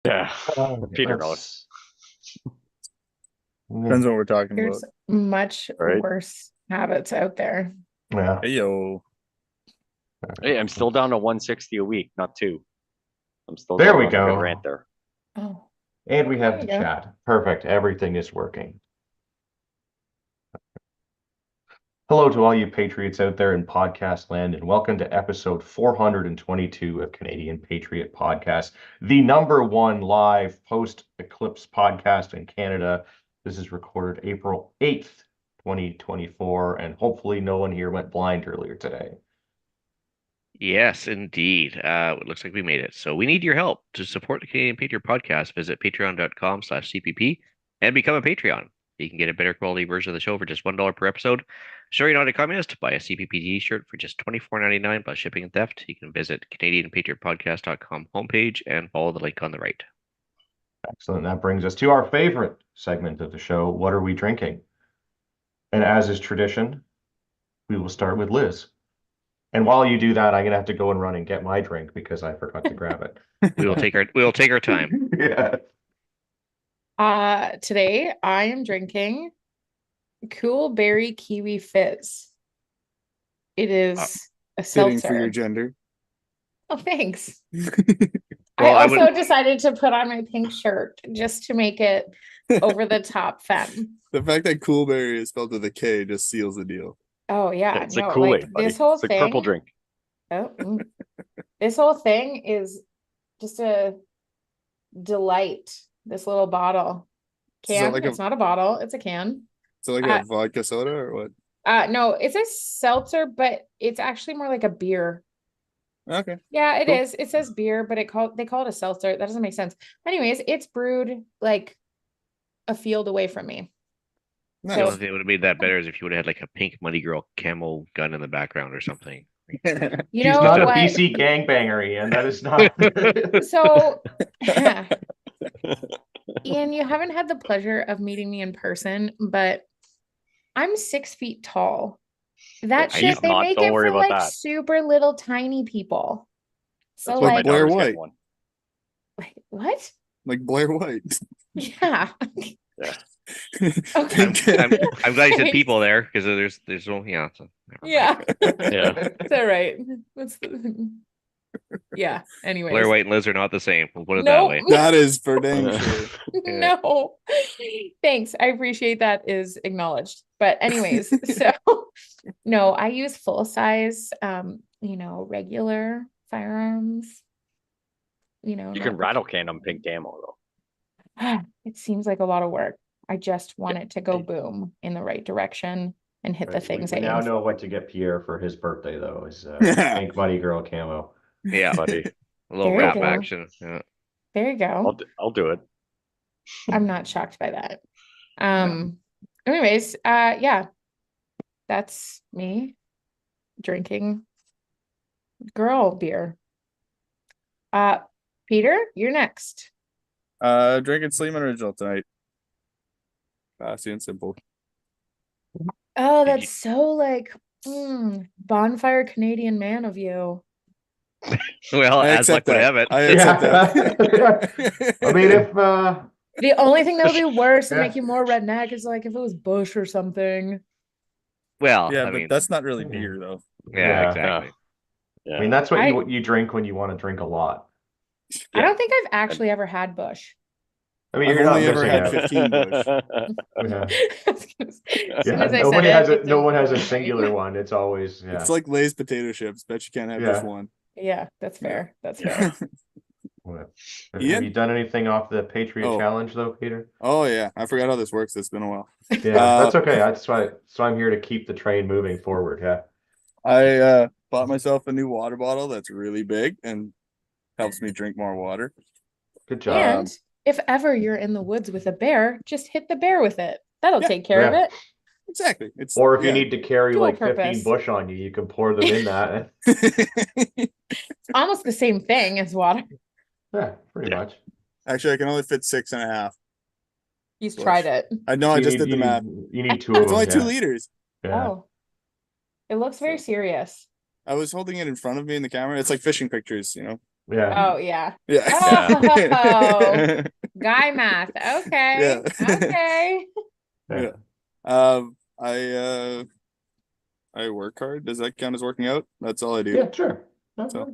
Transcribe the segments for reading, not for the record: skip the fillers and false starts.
Yeah, Peter knows. Let's. Depends on what we're talking There's about. much Right. worse habits out there. Yeah. Hey yo. Hey, I'm still down to 160 a week, not two. I'm still There going we on a good go. rant there. Oh, And we have there the you go. chat. Perfect. Everything is working. Hello to all you patriots out there in podcast land, and welcome to episode 422 of Canadian Patriot Podcast, the #1 live post-eclipse podcast in Canada. This is recorded April 8th, 2024, and hopefully no one here went blind earlier today. Yes, indeed. It looks like we made it. So we need your help to support the Canadian Patriot Podcast. Visit patreon.com/CPP and become a Patreon. You can get a better quality version of the show for just $1 per episode. Sure you're not a communist? Buy a CPP t-shirt for just $24.99 plus shipping and theft. You can visit CanadianPatriotPodcast.com homepage and follow the link on the right. Excellent. That brings us to our favorite segment of the show, What Are We Drinking? And as is tradition, we will start with Liz. And while you do that, I'm gonna have to go and run and get my drink because I forgot to grab it. We will take our time. Yeah. Today I am drinking Cool Berry Kiwi Fizz. It is a Fitting for your seltzer. gender. Oh, thanks. Well, I I also would- decided to put on my pink shirt just to make it over the top femme. The fact that Coolberry is spelled with a K just seals the deal. Oh yeah, It's no, like Kool-Aid, like buddy. this whole It's like thing. purple drink. Oh, this whole thing is just a delight. This little bottle. Is that Can. like It's not a bottle, it's a can. So like a vodka soda or what? No, it's a seltzer, but it's actually more like a beer. Okay. Yeah, it Cool. is. It says beer, but they call it a seltzer. That doesn't make sense. Anyways, it's brewed like a field away from me. The Nice. only thing that would have made that better is if you would have had like a pink Muddy Girl camo gun in the background or something. You She's know not a what? BC gangbanger, Ian. That is not. So, Ian, you haven't had the pleasure of meeting me in person, but I'm 6 feet tall. That I shit, used they not. make Don't it worry for about like that. super little tiny people. So That's why my like, Blair daughter's White. getting one. what? Like Blair White. Yeah. Yeah. Okay. I'm glad you said Thanks. people there because there's no so, never mind. Yeah. Yeah. It's all right. Yeah. Anyways. Blair White and Liz are not the same. We'll put it Nope. that way. That is for dang sure. Yeah. No. Thanks. I appreciate that is acknowledged. But anyways, so no, I use full size regular firearms. You not can the- rattle can them pink ammo though. It seems like a lot of work. I just want Yeah. it to go boom in the right direction and hit the Right, things we I now aim for. know what to get Pierre for his birthday, though, is pink Muddy Girl camo. Yeah, Buddy, a little There you rap go. action. Yeah. There you I'll go. I'll do it. I'm not shocked by that. Anyways, yeah, that's me drinking girl beer. Peter, you're next. Drinking Sleeman Original tonight. Classy and simple. Oh, Did that's so like bonfire Canadian man of you. Well, I as accept luck would that. have it. I accept Yeah. I mean, if The only thing that would be worse and Yeah. make you more redneck is like if it was Bush or something. Well, yeah, I but mean, that's not really beer though. yeah, Yeah. exactly. Yeah. I mean, that's what I- you drink when you want to drink a lot. I don't think I've actually ever had Bush. I mean, I've you're not only ever missing had out. 15 Bush. Yeah. As Yeah, soon as I nobody said has it, a no one has a it's- singular one. It's always It's like Lay's potato chips. Bet you can't have Yeah. just one. Yeah, that's fair. That's Yeah. fair. What? Have Ian? you done anything off the Patriot Oh. Challenge though, Peter? Oh yeah, I forgot how this works. It's been a while. Yeah, that's okay. That's why. So I'm here to keep the train moving forward. Yeah. I bought myself a new water bottle that's really big and helps me drink more water. Good job. And if ever you're in the woods with a bear, just hit the bear with it. That'll Yeah. take care of Yeah. it. Exactly. It's Or if you yeah. need to carry Dual like 15 purpose. bush on you, you can pour them in that. It's almost the same thing as water. Yeah, pretty much. Actually, I can only fit 6.5. He's Bush. tried it. I know. I You just need- did the you math. need- You need two of It's them. only 2 yeah. liters. Yeah. Oh. It looks very serious. I was holding it in front of me in the camera. It's like fishing pictures, you know. Yeah. Oh yeah. Yeah. Oh, guy math. Okay. Yeah. Okay. Yeah. I work hard. Does that count as working out? That's all I do. Yeah, sure. So-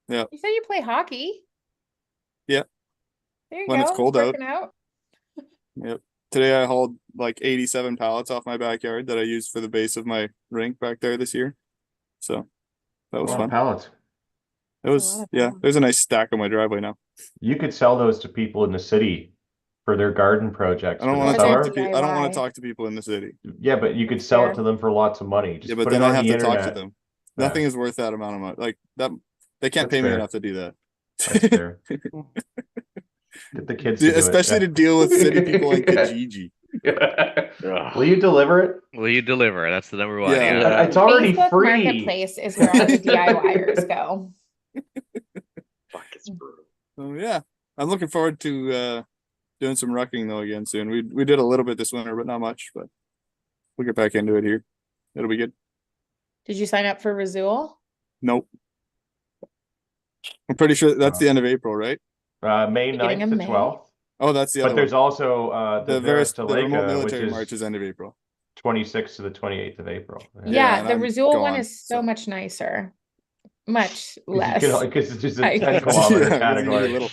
You said you play hockey. Yeah. There you When go. it's cold out. Working out. Yep. Today I hauled like 87 pallets off my backyard that I used for the base of my rink back there this year. So that was fun. Pallets. It That's a was, lot of yeah, fun. there's a nice stack on my driveway now. You could sell those to people in the city for their garden projects. I don't for want the to Or talk summer. to people. I don't want DIY. to talk to people in the city. Yeah, but you could sell Fair. it to them for lots of money. Just Yeah, but put then it I on have the to talk to internet. them. Nothing is worth that amount of money. Like that, they can't That's pay me fair. enough to do that. That's fair. Get the kids to do it, Especially to deal with city people like Kijiji. Yeah. Will you deliver it? Will you deliver? That's the number one. Yeah. Yeah. It's already Facebook free. Marketplace is where all the DIYers go. Fuck, it's brutal. So yeah, I'm looking forward to doing some rucking though again soon. We did a little bit this winter, but not much. But we'll get back into it here. It'll be good. Did you sign up for Razul? Nope. I'm pretty sure that's Oh. the end of April, right? May Beginning 9th of to May? 12th. Oh, that's the But other there's one. also The remote Veristaleca, which military is march is end of April. 26th to the 28th of April. Yeah, and the I'm Razul one gone, is so so- much nicer. Much Because less. it's just a I- 10-kilometer Yeah, 'cause you need a category. little-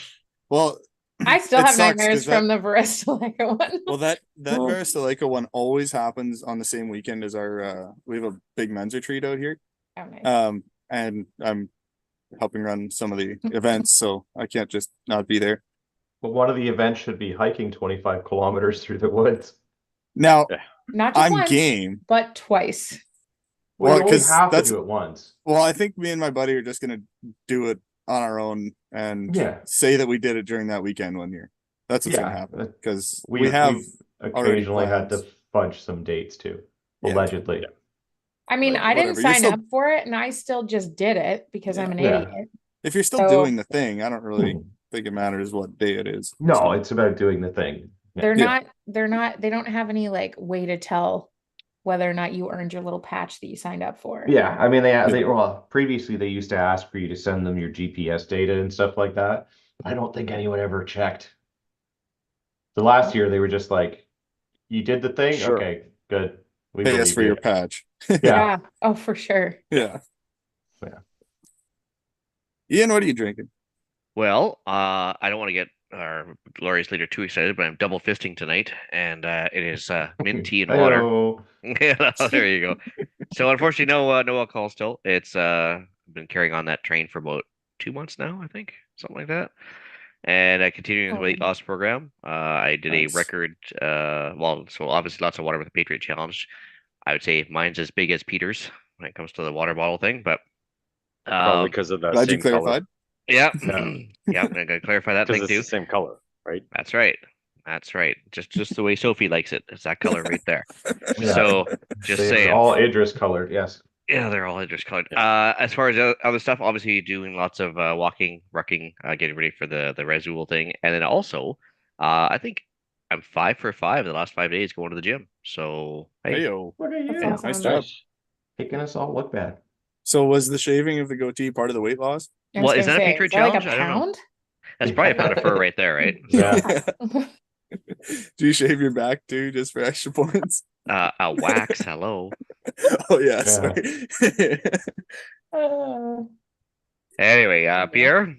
Well, I still it have sucks 'cause nightmares that- from the Veristaleca one. well, that Oh. Veristaleca one always happens on the same weekend as our. We have a big men's retreat out here. Oh, nice. And I'm helping run some of the events, so I can't just not be there. But one of the events should be hiking 25 kilometers through the woods. Now Not just I'm once, game. but twice. Well, Well, you only 'cause have to that's- do it once. Well, I think me and my buddy are just gonna do it on our own and Yeah. say that we did it during that weekend one year. That's what's gonna Yeah, happen that- because We've we have. already occasionally had to plans. fudge some dates too, Yeah. allegedly. I mean, Like, I didn't whatever, you're sign still- up for it and I still just did it because I'm an Yeah. idiot. If you're still So- doing the thing, I don't really Hmm. think it matters what day it is. No, So, it's about doing the thing. Yeah. They're not, they don't have any like way to tell whether or not you earned your little patch that you signed up for. Yeah, I mean, well, previously they used to ask for you to send them your GPS data and stuff like that. I don't think anyone ever checked. The last year they were just like, you did the thing? Sure. Okay, good. We pay us believe for you." your patch. Yeah. Yeah. Oh, for sure. Yeah. Yeah. Ian, what are you drinking? Well, I don't want to get our glorious leader too excited, but I'm double fisting tonight, and it is mint tea and water. Hey-o. Yeah, there you go. So unfortunately, no alcohol still. It's I've been carrying on that train for about 2 months now, I think, something like that. And continuing the weight Oh. loss program. I did Nice. a record. So obviously lots of water with the Patriot Challenge. I would say mine's as big as Peter's when it comes to the water bottle thing, but Probably because of the Glad you same color. clarified. yeah, Yeah. yeah, I'm gonna clarify that Because thing it's too. the same color, right? That's right. That's right. Just the way Sophie likes it. It's that color right there. Yeah. So just They're saying. all Idris colored, yes. Yeah, they're all interest colored. As far as other stuff, obviously doing lots of walking, rucking, getting ready for the Razul thing, and then also, I think I'm 5 for 5 the last 5 days going to the gym. So hey, Heyo. Look at That's you. awesome. Nice job. Making us all look bad. So was the shaving of the goatee part of the weight loss? I was Well, is gonna that a say, Patriot is that like a challenge? I don't know. pound? that's probably a pound of fur right there, right? Yeah. Do you shave your back too, just for extra points? A wax. Hello. Oh yeah, Yeah. sorry. Uh, Anyway, Pierre,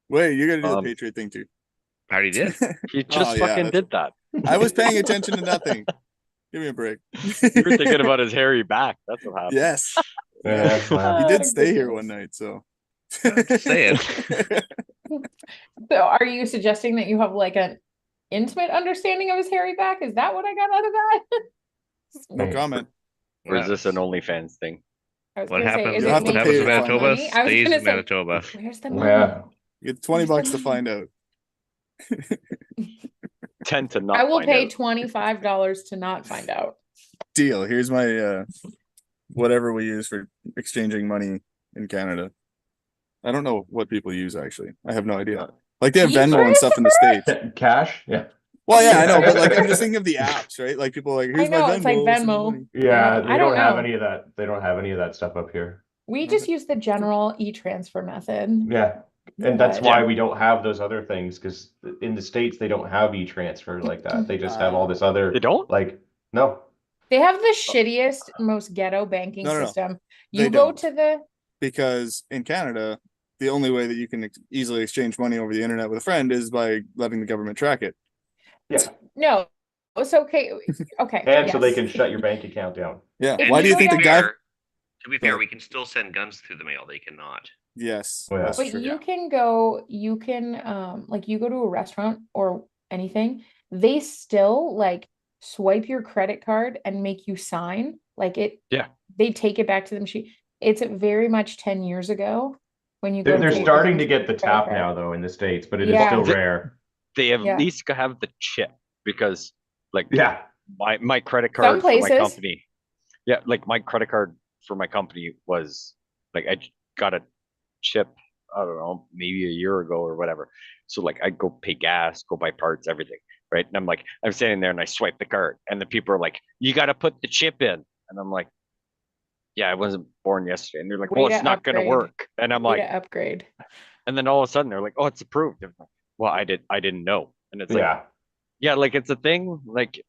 Wait, you're gonna do the Um, Patriot thing too. I already did. He just yeah, fucking that's- did that. I was paying attention to nothing. Give me a break. You were thinking about his hairy back. That's what happened. Yes, Yeah, well, he Oh, did stay here goodness. one night, so. Just saying. So are you suggesting that you have like an intimate understanding of his hairy back? Is that what I got out of that? No comment. Or is this an OnlyFans thing? I was What gonna say, happens? is You'll it have to What made happens pay in to for find Manitoba money? I was stays gonna in say, Manitoba. where's the money? yeah. You get 20 Where's the bucks to money? find out. Tend to not. I will find pay out. $25 to not find out. Deal. Here's my whatever we use for exchanging money in Canada. I don't know what people use actually. I have no idea. Like they have You Venmo and stuff in the States. Cash? Yeah. Well, yeah, I know, but like I'm just thinking of the apps, right? Like people are like, here's know, my Venmo. it's like send me Venmo. money. Yeah, I they don't don't have know. any of that. They don't have any of that stuff up here. We just use the general e-transfer method. Yeah. And that's But- why we don't have those other things, because in the States they don't have e-transfer like that. They just have all this other They don't? like no. They have the shittiest, most ghetto banking No. system. They You go don't. to the Because in Canada, the only way that you can easily exchange money over the internet with a friend is by letting the government track it. Yeah. no. It's okay. Okay. And so they yes. can shut your bank account down. Yeah. If Why you do you go think the down- guy? To be fair, Go we can still send guns through the mail. They cannot. Yes, Oh, yeah. that's But true. you can go, you can like you go to a restaurant or anything, they still like swipe your credit card and make you sign. Like it, Yeah. They take it back to the machine. It's very much 10 years ago when you go They're to take starting to your get the credit tap card. now though in the States, but it is Yeah. still Th- rare. They at Yeah. least have the chip because like Yeah. my credit card for my places. company. Yeah, like my credit card for my company was like I got a chip, I don't know, maybe a year ago or whatever. So like I'd go pay gas, go buy parts, everything. Right. And I'm standing there and I swipe the card and the people are like, you gotta put the chip in. And I'm like, yeah, I wasn't born yesterday. And they're like, Way well, to it's not gonna upgrade. work. And I'm Way like, to upgrade. and then all of a sudden they're like, oh, it's approved. I'm like, well, I didn't know. And it's like, Yeah. yeah, like it's a thing. Like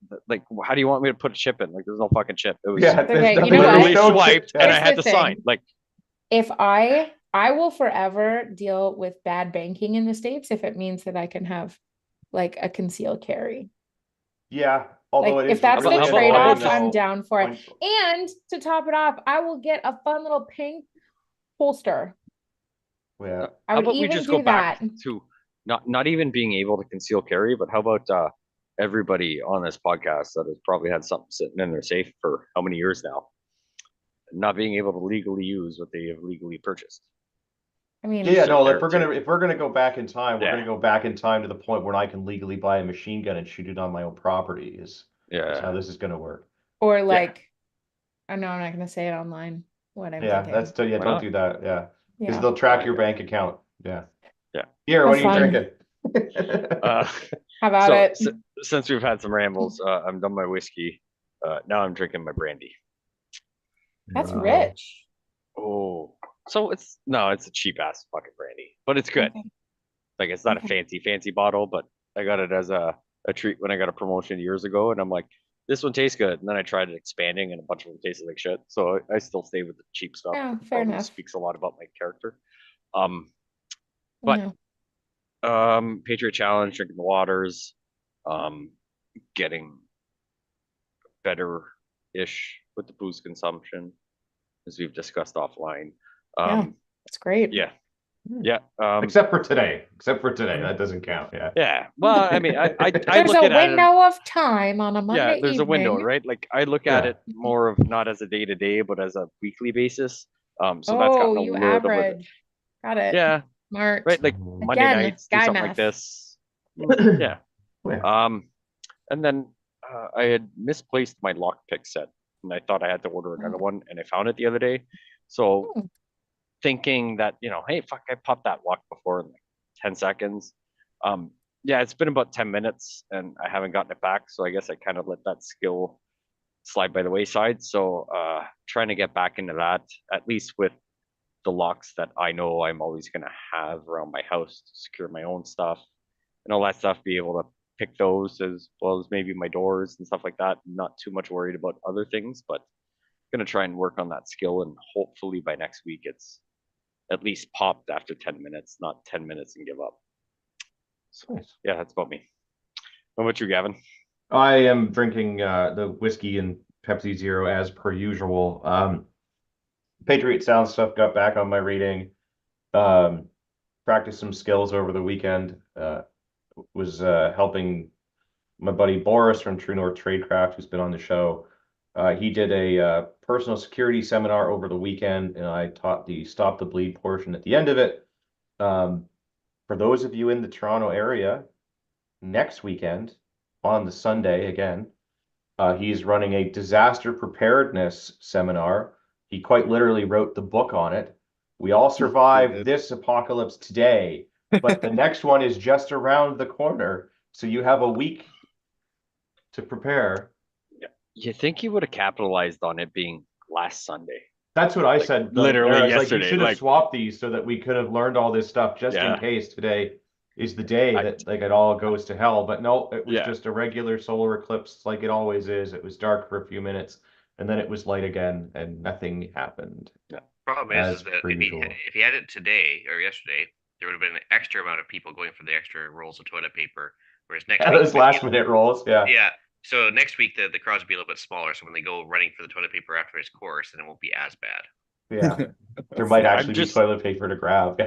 how do you want me to put a chip in? Like there's no fucking chip. It was Yeah. Okay, there's you nothing- know what? there's literally no swiped chip- and I Here's had the to sign. thing. Like If I will forever deal with bad banking in the States if it means that I can have like a concealed carry. Yeah. Although Like it is if that's really the how about trade-off, this? I'm down for it. When- And to top it off, I will get a fun little pink holster. Yeah. I how would about we even just do go back that. to not even being able to conceal carry, but how about everybody on this podcast that has probably had something sitting in their safe for how many years now, not being able to legally use what they have legally purchased. I mean, Yeah, no, there if we're gonna go back in time, we're Yeah. gonna go back in time to the point where I can legally buy a machine gun and shoot it on my own property is how Yeah, this is gonna work. or like, I know I'm not gonna say it online. What I'm Yeah, thinking. yeah, Why don't not? do that. Yeah. Because Yeah. they'll track your bank account. Yeah. Yeah. Here, what are Have you fun. drinking? uh, How about so, it? since we've had some rambles, I'm done my whiskey. Now I'm drinking my brandy. That's Uh, rich. Oh, so it's a cheap ass fucking brandy, but it's good. Okay. Like it's not a Okay. fancy bottle, but I got it as a treat when I got a promotion years ago, and I'm like, this one tastes good. And then I tried it expanding, and a bunch of them tasted like shit. So I still stay with the cheap stuff. Yeah, It fair probably enough. speaks a lot about my character. But No. Patriot Challenge, drinking the waters, getting better-ish with the booze consumption, as we've discussed offline. It's great. Yeah. Hmm. Yeah. Except for today. That doesn't count. Yeah. Yeah. Well, I mean, I There's look a at it. window of time on a Monday Yeah, there's a window, evening. right? Like I look at Yeah. it more of not as a day to day, but as a weekly basis. So that's gotten Oh, a you little bit. average. Got it. Yeah, Smart. right. Like Mhm. Monday Again, nights, do guy something like math. this. Yeah. Yeah. And then I had misplaced my lockpick set, and I thought I had to order another one, and I found it the other day. So Hmm. thinking that, hey, fuck, I popped that lock before in like 10 seconds. Yeah, it's been about 10 minutes and I haven't gotten it back. So I guess I kind of let that skill slide by the wayside. So trying to get back into that, at least with the locks that I know I'm always going to have around my house to secure my own stuff and all that stuff, be able to pick those as well as maybe my doors and stuff like that. Not too much worried about other things, but going to try and work on that skill. And hopefully by next week, it's at least popped after 10 minutes, not 10 minutes and give up. So Nice. yeah, that's about me. What about you, Gavin? I am drinking the whiskey and Pepsi Zero as per usual. Patriot Sound stuff got back on my reading. Practiced some skills over the weekend. Was helping my buddy Boris from True North Tradecraft, who's been on the show. He did a personal security seminar over the weekend, and I taught the Stop the Bleed portion at the end of it. For those of you in the Toronto area, next weekend on the Sunday again, he's running a disaster preparedness seminar. He quite literally wrote the book on it. We all survived this apocalypse today, but the next one is just around the corner. So you have a week to prepare. You think he would have capitalized on it being last Sunday? That's what I Like, said. literally I was like, you yesterday, should have like- swapped these so that we could have learned all this stuff just in Yeah. case today is the day I- that like it all goes to hell. But no, it was Yeah. just a regular solar eclipse like it always is. It was dark for a few minutes and then it was light again and nothing happened. Problem As is that per usual. if he had it today or yesterday, there would have been an extra amount of people going for the extra rolls of toilet paper. Whereas next week, Those last minute rolls, yeah. yeah. So next week the crowds will be a little bit smaller. So when they go running for the toilet paper after his course, then it won't be as bad. Yeah. There might Yeah, I'm actually just- be toilet paper to grab.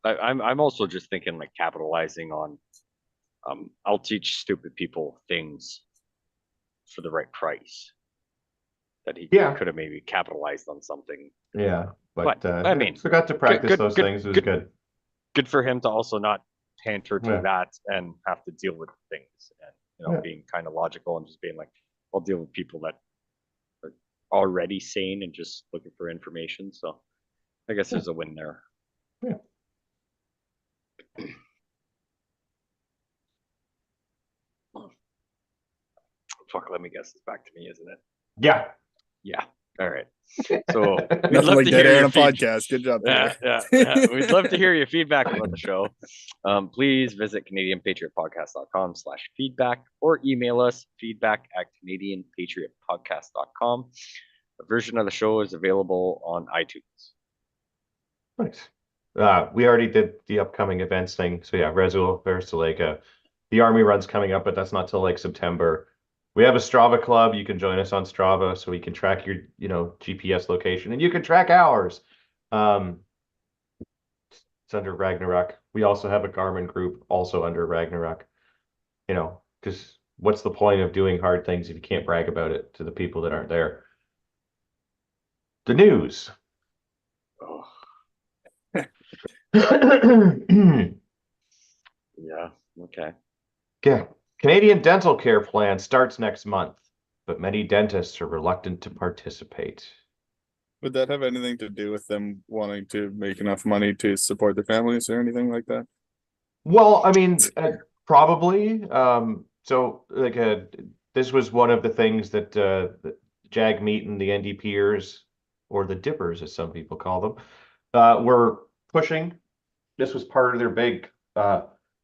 I'm also just thinking like capitalizing on I'll teach stupid people things for the right price that he Yeah. could have maybe capitalized on something. Yeah. But I mean, forgot to practice good- those good- things. It was good- good. Good for him to also not canter to Yeah. that and have to deal with things and Yeah. being kind of logical and just being like, I'll deal with people that are already sane and just looking for information. So I guess there's a win there. Yeah. Fuck, let me guess. It's back to me, isn't it? Yeah. Yeah. All right. So we'd Nothing love like to dead hear air your on a podcast. Good job. Yeah, Peter. yeah. We'd love to hear your feedback about the show. Please visit CanadianPatriotPodcast.com/feedback or email us feedback@CanadianPatriotPodcast.com. A version of the show is available on iTunes. Nice. We already did the upcoming events thing. So yeah, Rezo versus Lake. The Army run's coming up, but that's not till like September. We have a Strava club. You can join us on Strava so we can track your, GPS location and you can track ours. It's under Ragnarok. We also have a Garmin group also under Ragnarok. Because what's the point of doing hard things if you can't brag about it to the people that aren't there? The news. Oh, Yeah. yeah. Okay. Canadian dental care plan starts next month, but many dentists are reluctant to participate. Would that have anything to do with them wanting to make enough money to support their families or anything like that? Well, I mean, probably. This was one of the things that Jagmeet and the NDPers, or the Dippers, as some people call them, were pushing. This was part of their big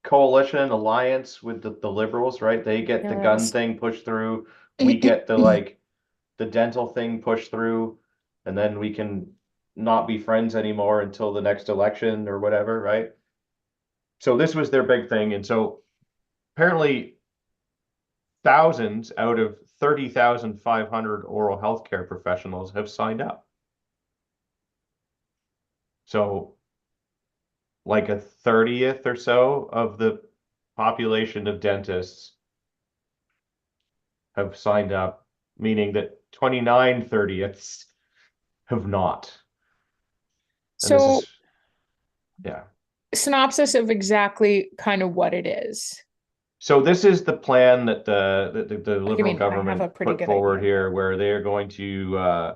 coalition alliance with the Liberals, right? They get the gun Yes. thing pushed through. We get the dental thing pushed through, and then we can not be friends anymore until the next election or whatever, right? So this was their big thing. And so apparently thousands out of 30,500 oral healthcare professionals have signed up. So like a 30th or so of the population of dentists have signed up, meaning that 29/30ths have not. And this So is, yeah. synopsis of exactly kind of what it is. So this is the plan that the Liberal mean, I have a government pretty put good forward idea. here, where they're going to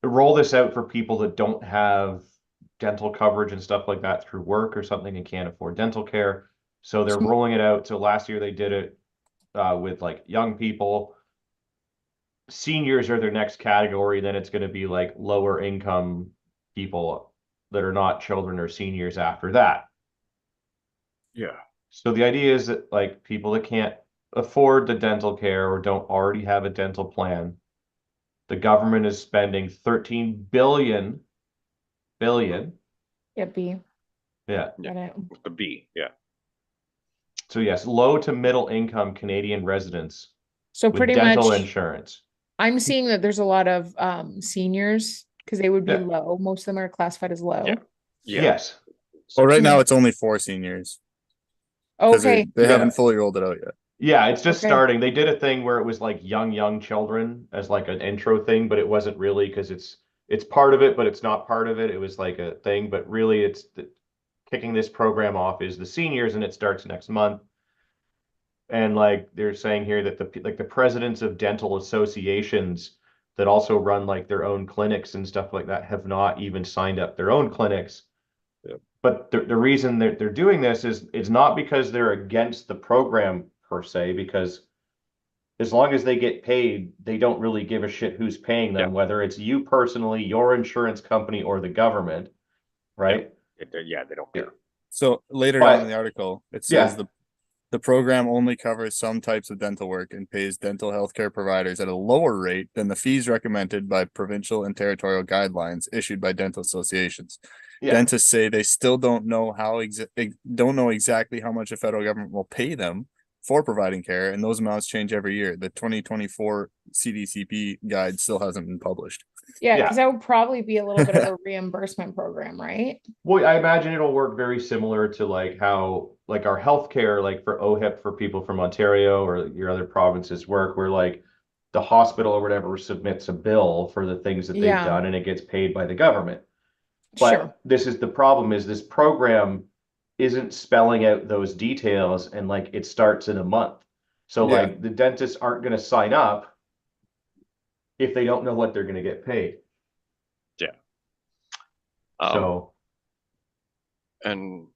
roll this out for people that don't have dental coverage and stuff like that through work or something and can't afford dental care. So they're rolling it out. So last year they did it with like young people. Seniors are their next category. Then it's going to be like lower income people that are not children or seniors after that. Yeah. So the idea is that like people that can't afford the dental care or don't already have a dental plan, the government is spending 13 billion. Yeah, B. Yeah. Got it. With the B. Yeah. So yes, low to middle income Canadian residents So with pretty dental much insurance. I'm seeing that there's a lot of seniors because they would be Yeah. low. Most of them are classified as low. Yeah. Yeah. Yes. Well, right now it's only for seniors. 'Cause Okay. They Yeah. haven't fully rolled it out yet. Yeah, it's just Okay. starting. They did a thing where it was like young children as like an intro thing, but it wasn't really because it's part of it, but it's not part of it. It was like a thing, but really it's kicking this program off is the seniors, and it starts next month. And like they're saying here that the presidents of dental associations that also run like their own clinics and stuff like that have not even signed up their own clinics. Yep. But the reason that they're doing this is it's not because they're against the program per se, because as long as they get paid, they don't really give a shit who's paying them, Yeah. whether it's you personally, your insurance company, or the government, right? Yeah, they don't care. So later down in But- the article, it Yeah. says the program only covers some types of dental work and pays dental healthcare providers at a lower rate than the fees recommended by provincial and territorial guidelines issued by dental associations. Yeah. Dentists say they still don't know don't know exactly how much the federal government will pay them for providing care, and those amounts change every year. The 2024 CDCP guide still hasn't been published. Yeah, Yeah. because that would probably be a little bit of a reimbursement program, right? Well, I imagine it'll work very similar to like how like our healthcare, like for OHIP for people from Ontario or your other provinces work, where like the hospital or whatever submits a bill for the things that they've Yeah. done and it gets paid by the government. But Sure. this is the problem is this program isn't spelling out those details and like it starts in a month. So Yeah. like the dentists aren't going to sign up if they don't know what they're going to get paid. So And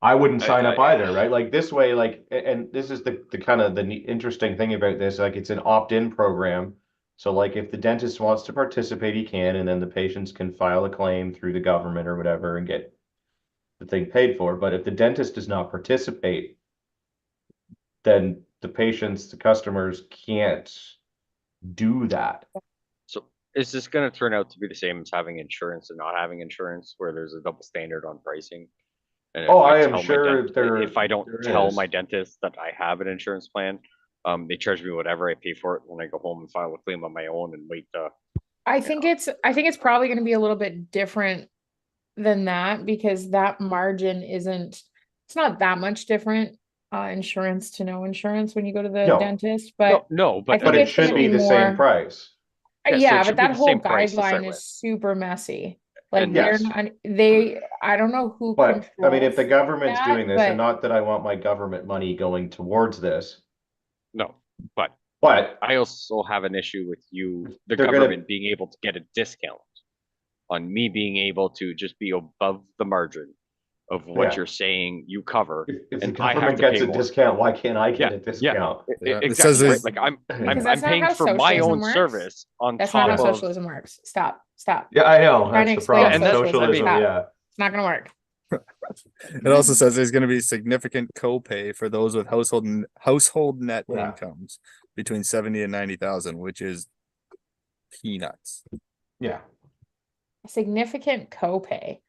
I wouldn't I- sign up I- either, right? Like this way, like, and this is the kind of the interesting thing about this, like it's an opt-in program. So like if the dentist wants to participate, he can, and then the patients can file a claim through the government or whatever and get the thing paid for. But if the dentist does not participate, then the patients, the customers can't do that. so is this going to turn out to be the same as having insurance and not having insurance, where there's a double standard on pricing? And Oh, I am tell my sure if I don't there tell is. my dentist that I have an insurance plan, they charge me whatever I pay for it when I go home and file a claim on my own and wait to. I think it's probably going to be a little bit different than that, because that margin it's not that much different, insurance to no insurance when you go to the No. dentist, but No, but I think But it it's gonna should be be the same more- price. Yeah, so it yeah, should but be that the whole same price to start guideline with. is super messy. Like And- Yes. I don't know who But I mean, if the controls government's that, doing this, and but- not that I want my government money going towards this, No, but but I also have an issue with the They're gonna- government being able to get a discount on me being able to just be above the margin of what Yeah. you're saying you cover. if the And I have government to gets pay a more. discount, why can't I get Yeah, a discount? Yeah, it Exactly, says right? there's- Like I'm Because that's not paying how for my socialism own works. service on That's not top how of. socialism works. Stop. Yeah, I know, Trying to that's the explain problem. And that's- Socialism, Stop. yeah. It's not gonna work. It also says there's going to be significant copay for those with household net Yeah. incomes between 70 and 90,000, which is peanuts. Yeah, Significant copay.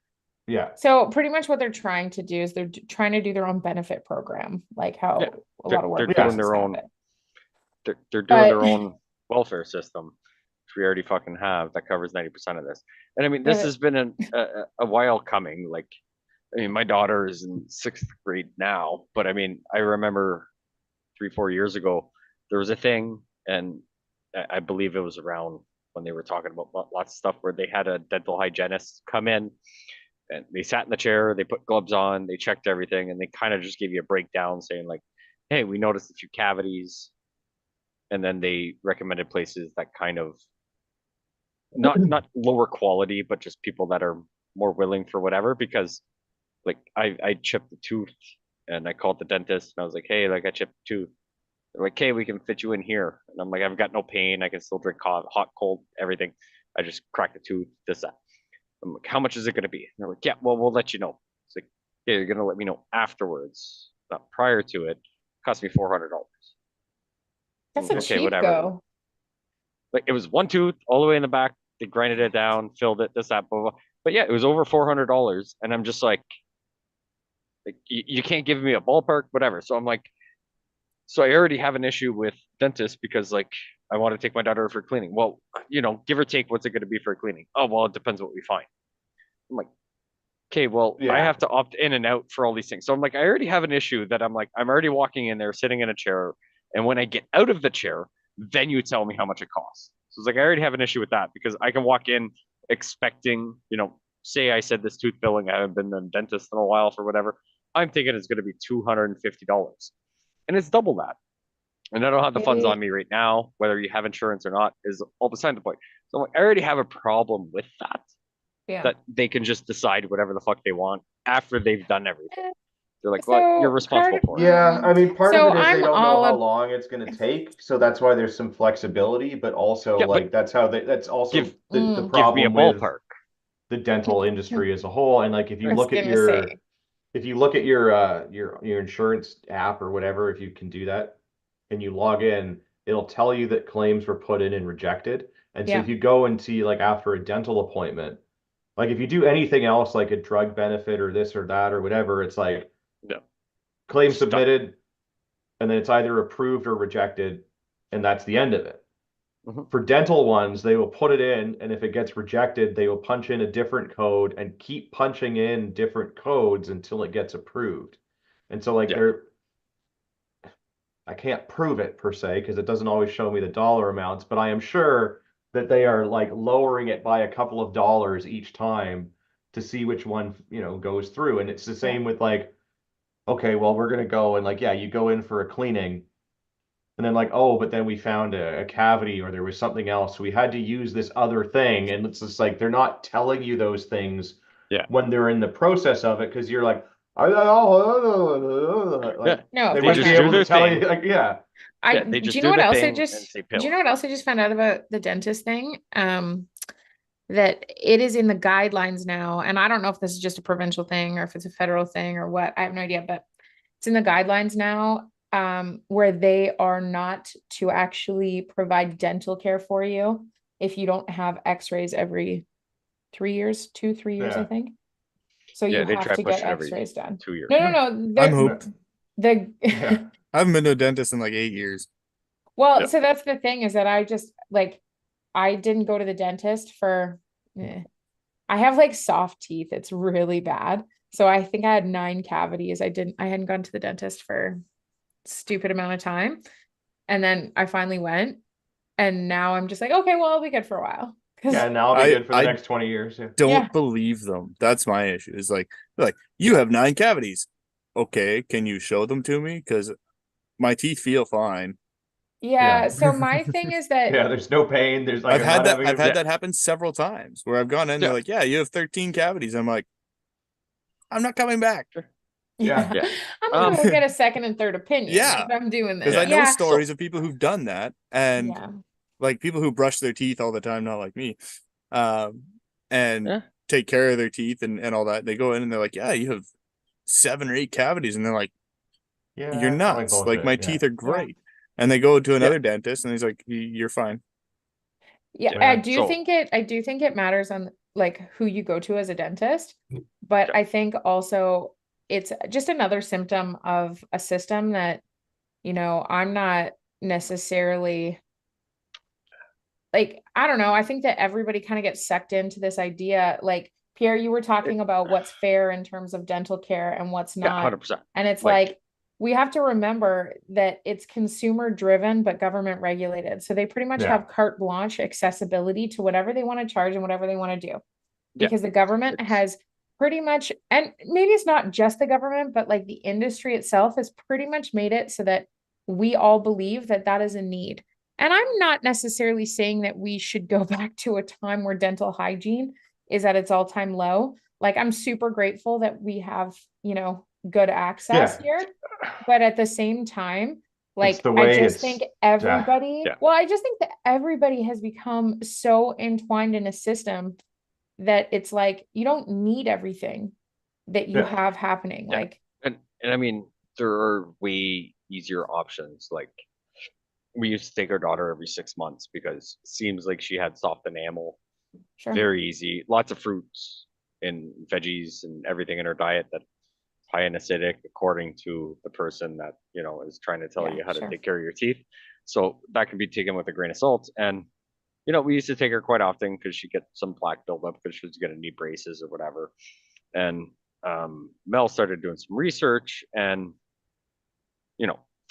yeah, So pretty much what they're trying to do is they're trying to do their own benefit program, like how Yeah, a lot of they're work doing their own- They're doing But- their own welfare system, which we already fucking have, that covers 90% of this. And I mean, this Yeah. has been a while coming. Like, I mean, my daughter is in 6th grade now, but I mean, I remember 3-4 years ago, there was a thing, and I believe it was around when they were talking about lots of stuff, where they had a dental hygienist come in and they sat in the chair, they put gloves on, they checked everything, and they kind of just gave you a breakdown saying like, hey, we noticed a few cavities. And then they recommended places that kind of not lower quality, but just people that are more willing for whatever. Because like I chipped the tooth and I called the dentist and I was like, hey, like I chipped the tooth. They're like, hey, we can fit you in here. And I'm like, I've got no pain. I can still drink hot, cold, everything. I just cracked the tooth, this, that. I'm like, how much is it going to be? And they're like, yeah, well, we'll let you know. It's like, yeah, you're going to let me know afterwards, not prior to it. Cost me $400. That's a Okay, cheap whatever. go. Like it was one tooth all the way in the back. They grinded it down, filled it, this, that, blah, blah. But yeah, it was over $400. And I'm just like you can't give me a ballpark, whatever. So I'm like, so I already have an issue with dentists because like I want to take my daughter for cleaning. Well, give or take, what's it going to be for cleaning? Oh, well, it depends what we find. I'm like, okay, well, I Yeah. have to opt in and out for all these things. So I'm like, I already have an issue that I'm already walking in there, sitting in a chair. And when I get out of the chair, then you tell me how much it costs. So it's like, I already have an issue with that because I can walk in expecting, say I said this tooth filling, I haven't been to the dentist in a while for whatever. I'm thinking it's going to be $250. And it's double that. And I don't have the funds on me right now, whether you have insurance or not, is all beside the point. So I'm like, I already have a problem with that, Yeah. that they can just decide whatever the fuck they want after they've done everything. They're like, well, you're So responsible part- for it. Yeah, I mean, part So of it is they I'm don't all know how ab- long it's going to take, so that's why there's some flexibility, but also Yeah, but like that's also give- the Mm. Give me a problem with ballpark. the dental industry as a whole. And like if you I was look at gonna say, your insurance app or whatever, if you can do that and you log in, it'll tell you that claims were put in and rejected. And so Yeah. if you go and see like after a dental appointment, like if you do anything else like a drug benefit or this or that or whatever, it's like Yeah. claim Stuck. submitted, and then it's either approved or rejected, and that's the end of it. Mhm. For dental ones, they will put it in, and if it gets rejected, they will punch in a different code and keep punching in different codes until it gets approved. And so like Yeah. I can't prove it per se because it doesn't always show me the dollar amounts, but I am sure that they are like lowering it by a couple of dollars each time to see which one, goes through. And it's the same with like, okay, well, we're gonna go and like, yeah, you go in for a cleaning, and then like, oh, but then we found a cavity or there was something else. We had to use this other thing. And it's just like they're not telling you those things Yeah. when they're in the process of it, because you're like, like Yeah. no, of they They course wouldn't just be not. do able their to tell thing. you, like, yeah. Yeah, they Do just you do know what the else I thing and just say do you pill. know what else I just found out about the dentist thing? That it is in the guidelines now, and I don't know if this is just a provincial thing or if it's a federal thing or what. I have no idea, but it's in the guidelines now, where they are not to actually provide dental care for you if you don't have x-rays every 3 years, 2, 3 years, I Yeah. think. So Yeah, you they have try to push get it every x-rays done. 2 years. No, I'm the hooked. the Yeah. I haven't been to a dentist in like 8 years. well, Yeah. so that's the thing, is that I just like I didn't go to the dentist for I have like soft teeth. It's really bad. So I think I had 9 cavities. I hadn't gone to the dentist for stupid amount of time. And then I finally went, and now I'm just like, okay, well, I'll be good for a while. Yeah, now I'll be I- good for the I- next 20 years. Yeah. Don't Yeah. believe them. That's my issue. Is like you have 9 cavities. Okay, can you show them to me? Because my teeth feel fine. Yeah. Yeah. So my thing is that Yeah, there's no pain. There's like I've I'm had not that. having I've a- had that happen several times where I've gone in. Yeah. They're like, "Yeah, you have 13 cavities." I'm like, "I'm not coming back." Yeah. Yeah. I'm gonna go get a second and third opinion Yeah. if I'm doing this. Because I know Yeah. stories of people who've done that, and Yeah. like people who brush their teeth all the time, not like me, and Yeah. take care of their teeth and all that. They go in and they're like, "Yeah, you have 7 or 8 cavities," and they're like, Yeah, "You're nuts! Like my bullshit, teeth are great." And they go to another dentist, and he's like, "You're fine." Yeah, Yeah, I do so- think it matters on like who you go to as a dentist, but Yeah. I think also it's just another symptom of a system that, I'm not necessarily like, I don't know. I think that everybody kind of gets sucked into this idea. Like, Pierre, you were talking about what's fair in terms of dental care and what's Yeah, not. 100%. And it's Like- like, we have to remember that it's consumer driven, but government regulated. So they pretty much Yeah. have carte blanche accessibility to whatever they want to charge and whatever they want to do. Yeah. Because the government It's- has pretty much, and maybe it's not just the government, but like the industry itself has pretty much made it so that we all believe that that is a need. And I'm not necessarily saying that we should go back to a time where dental hygiene is at its all-time low. Like, I'm super grateful that we have, good access here. But at the same time, like, the I way just it's- think everybody, Yeah. well, I just think that everybody has become so entwined in a system that it's like, you don't need everything that you Yeah. have happening. Yeah. Like, And I mean, there are way easier options. Like, we used to take our daughter every 6 months because it seems like she had soft enamel. sure. Very easy. Lots of fruits and veggies and everything in her diet that's high in acidic, according to the person that, is trying to tell Yeah, you how to sure. take care of your teeth. So that can be taken with a grain of salt. And, we used to take her quite often because she get some plaque buildup because she was going to need braces or whatever. And Mel started doing some research, and,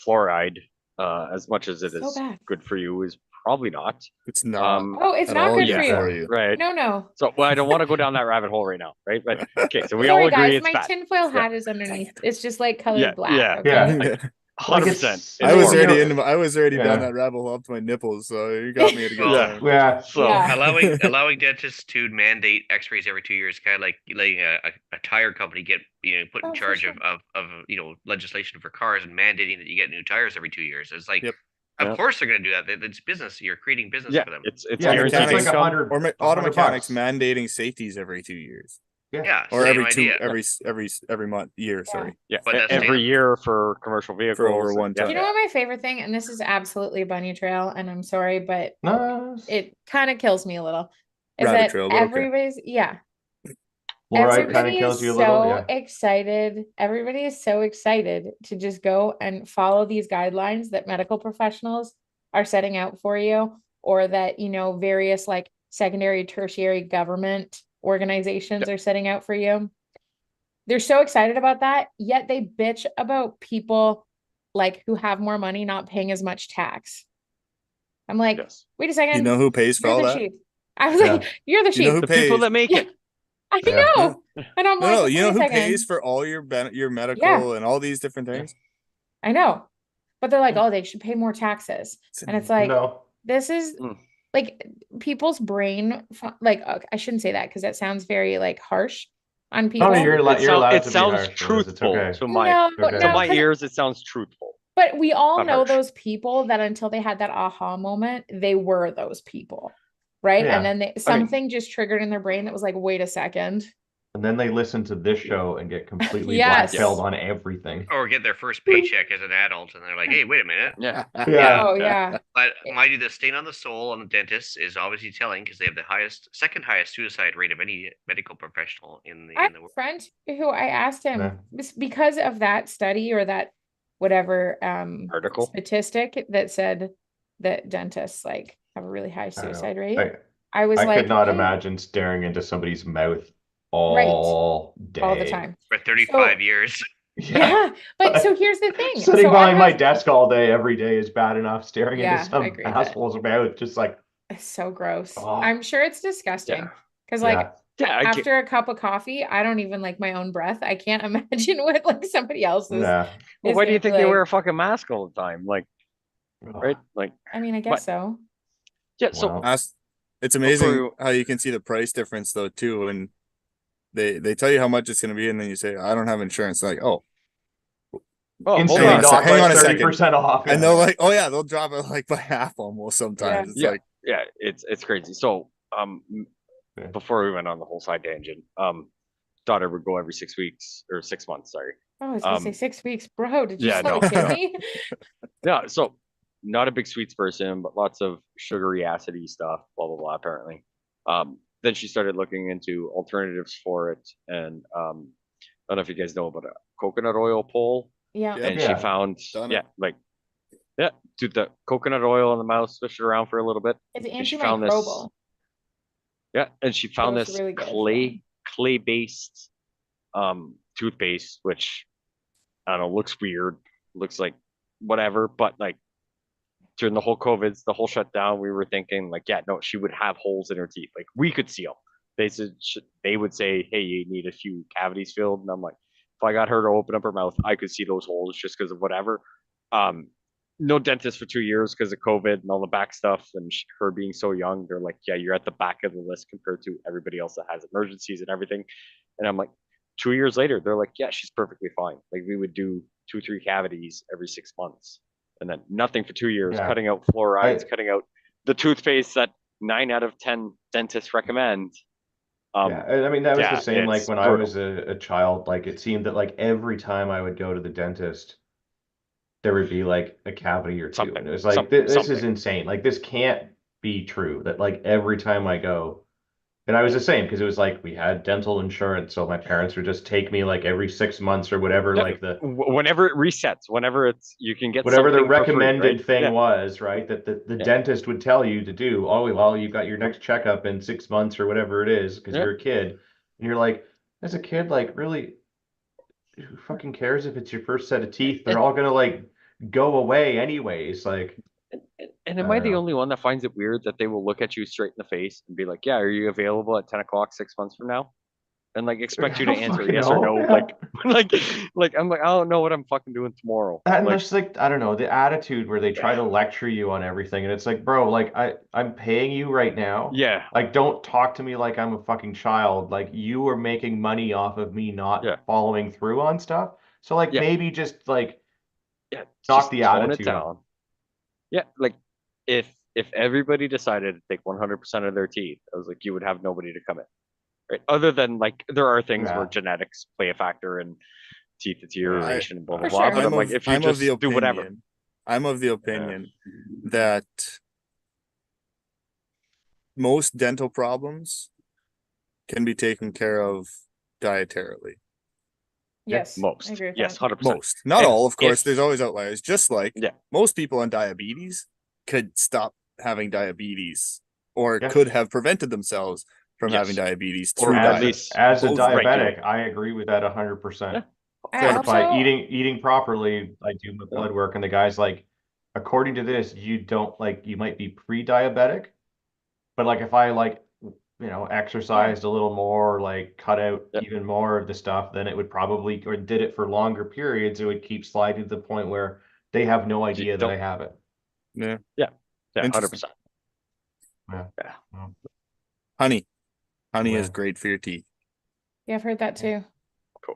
fluoride, as much as it So is bad. good for you, is probably not. It's not. Oh, it's at not all good yeah. for you. Right. No. So, well, I don't want to go down that rabbit hole right now, right? But okay, so we Sorry, all agree guys, it's my bad. tinfoil Yeah. hat is underneath. It's just like colored Yeah, black. yeah, Okay? yeah. Yeah. Like 100%. it's I was you know, already yeah. down that rabbit hole up to my nipples, so you got me at a good Yeah. time. Yeah. So Yeah. allowing dentists to mandate X-rays every 2 years, kind of like letting a tire company get put in Oh, for charge sure. of legislation for cars and mandating that you get new tires every 2 years. It's like, Yep. of Yeah. course they're going to do that. It's business. You're creating business yeah, for them. it's Yeah, guaranteed it's like mechanics- income. Auto $100 mechanics bucks. mandating safeties every 2 years, Yeah, or same every idea. every month year. Sorry, Yeah, But that's every standard. year for commercial vehicles. for over and- one yeah, ton. You know what my favorite thing, and this is absolutely bunny trail, and I'm sorry, but No, it kind of kills me a little, is Rabbit that trail, but okay. everybody's fluoride kind of everybody kills is you a little. so Yeah. excited. Everybody is so excited to just go and follow these guidelines that medical professionals are setting out for you, or that, various like secondary, tertiary government organizations are setting out for you. They're so excited about that, yet they bitch about people like who have more money not paying as much tax. I'm like, Yes. wait a second. You know who pays for You're all the that? chief. I was Yeah. like, you're the You know chief. who The people pays? that make it. I Yeah. know. And I'm like, No, you know wait a who second. pays for all your medical and all these different things? I know. But they're like, oh, they should pay more taxes. And it's like, No. this is Mm. like people's brain, like, I shouldn't say that because that sounds very like harsh on people. No, you're allowed It to be sounds harsh with this. It's truthful okay. to my No, Okay. to no, my 'cause- ears. It sounds truthful. but we all Not know harsh. those people that until they had that aha moment, they were those people, right? Yeah. And then something just triggered in their brain that was like, wait a second. And then they listen to this show and get completely Yes. blackpilled on everything. Or get their first paycheck as an adult, and they're like, "Hey, wait a minute." Yeah. Yeah. Oh yeah. But mind you, the stain on the soul on the dentist is obviously telling, because they have the second highest suicide rate of any medical professional in I have the a world. friend who I asked him Yeah. because of that study or that whatever Article. statistic that said that dentists like have a really high I don't know. suicide rate. I, I was I like, could not hey, imagine staring into somebody's mouth all day. all the time. For 35 years. Yeah. But so here's the thing. Sitting So I behind my have- desk all day every day is bad enough. Staring Yeah, into some I agree with that. asshole's mouth, just like It's so gross. Oh. I'm sure it's disgusting. Yeah. Because like yeah. Yeah. I get, after a cup of coffee, I don't even like my own breath. I can't imagine what like somebody else's. Yeah. well, is why do you gonna think be they like. wear a fucking mask all the time? Like, right? Like, I mean, I But- guess so. yeah. So Wow. It's amazing you- how you can see the price difference though too, and they tell you how much it's going to be, and then you say, "I don't have insurance." Like, oh, hold Instantly on a on. sec- knocked hang by on a second. 30% off. and they'll like, oh yeah, they'll drop it like by half almost sometimes. It's Yeah. like, Yeah, it's crazy. So Okay. before we went on the whole side tangent, daughter would go every 6 weeks or 6 months, sorry. Oh, I was gonna say Um, 6 weeks, bro. Did you yeah, fucking no, kidding no. me? Yeah, so not a big sweets person, but lots of sugary, acidy stuff, blah blah blah. Apparently, then she started looking into alternatives for it, and I don't know if you guys know about a coconut oil pole, Yeah. Yeah. and Yeah. she found, Done it. do the coconut oil in the mouth, swish it around for a little bit. It's And she found this, antimicrobial. yeah, and she found it's this really good for clay based toothpaste, which I don't know, looks weird, looks like whatever, but like during the whole COVIDs, the whole shutdown, we were thinking like, yeah, no, she would have holes in her teeth, like we could see them. They would say, hey, you need a few cavities filled, and I'm like, if I got her to open up her mouth, I could see those holes just because of whatever. No dentist for 2 years because of COVID and all the back stuff, and her being so young, they're like, yeah, you're at the back of the list compared to everybody else that has emergencies and everything. And I'm like, 2 years later, they're like, yeah, she's perfectly fine. Like we would do 2-3 cavities every 6 months, and then nothing for 2 years, Yeah. cutting out fluorides, cutting out the toothpaste that 9 out of 10 dentists recommend. Yeah, I mean that was yeah, the same like it's when I brutal. was a child. Like it seemed that like every time I would go to the dentist, there would be like a cavity or two, Something, and it was like something, this is something. insane. Like this can't be true. That like every time I go, and I was the same because it was like we had dental insurance, so my parents would just take me like every 6 months or whatever, Yeah, like the whenever it resets, whenever it's you can get whatever the something for free, recommended right? thing Yeah. was, right? That the Yeah. dentist would tell you to do. Oh, well, you got your next checkup in 6 months or whatever it is because Yeah. you're a kid. And you're like, as a kid, like really, who fucking cares if it's your first set of teeth? They're all gonna like go away anyways. Like, And am I I don't the know. only one that finds it weird that they will look at you straight in the face and be like, yeah, are you available at 10 o'clock 6 months from now? and like expect you to I don't answer fucking yes or know. no. Like I'm like, I don't know what I'm fucking doing tomorrow. And Like, just like, I don't know, the attitude where they try to lecture you on everything, and it's like, bro, like I'm paying you right now. yeah, Like, don't talk to me like I'm a fucking child. Like, you are making money off of me not yeah, following through on stuff. So like yeah, maybe just like yeah. knock Just the tone it attitude up. down. Yeah, like if everybody decided to take 100% of their teeth, I was like, you would have nobody to come in, right? Other than like there are things where Yeah. genetics play a factor in teeth I deterioration and blah blah For blah. sure. But I'm like, if you I'm of the just do whatever, opinion. I'm of the opinion that most dental problems can be taken care of dietarily. Yes, most, I agree with yes, that. 100%. Most, not And all, of course. if- There's always outliers. Just like Yeah. most people on diabetes could stop having diabetes or Yeah. could have prevented themselves from Yes. having diabetes Or through at As diet. least as a Both diabetic, regular. I agree with that 100%. Yeah. I Like if I also- eating properly, I do my blood work, and the guy's like, according to this, you don't like you might be pre-diabetic, but like if I like exercised a little more, like cut out Yep. even more of the stuff, then it would probably, or did it for longer periods, it would keep sliding to the point where they have no idea that I don't- have it. Yeah. Yeah, Interesting. 100%. Yeah. Honey. Honey Yeah. is great for your teeth. Yeah, I've heard that too.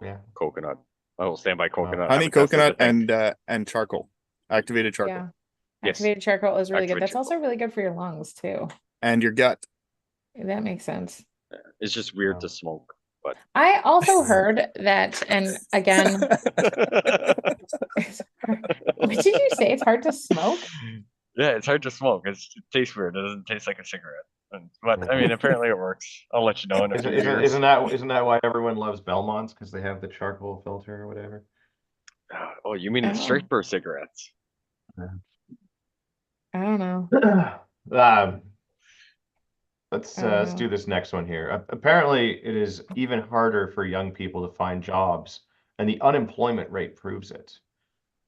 Yeah. Coconut. I will stand by coconut. I Honey, haven't tested coconut, the thing. and charcoal. Activated charcoal. Yeah. Yes. Activated charcoal is really good. Activated That's also charcoal. really good for your lungs too. And your gut. That makes sense. It's just weird Wow. to smoke, but I also heard that, and again, what did you say? It's hard to smoke? yeah, it's hard to smoke. It tastes weird. It doesn't taste like a cigarette. But I mean, apparently it works. I'll let you know in a few years. Isn't that why everyone loves Belmonts? Because they have the charcoal filter or whatever. Oh, you mean the Oh. straight burst cigarettes? I don't know. Let's do this next one here. Apparently, it is even harder for young people to find jobs, and the unemployment rate proves it.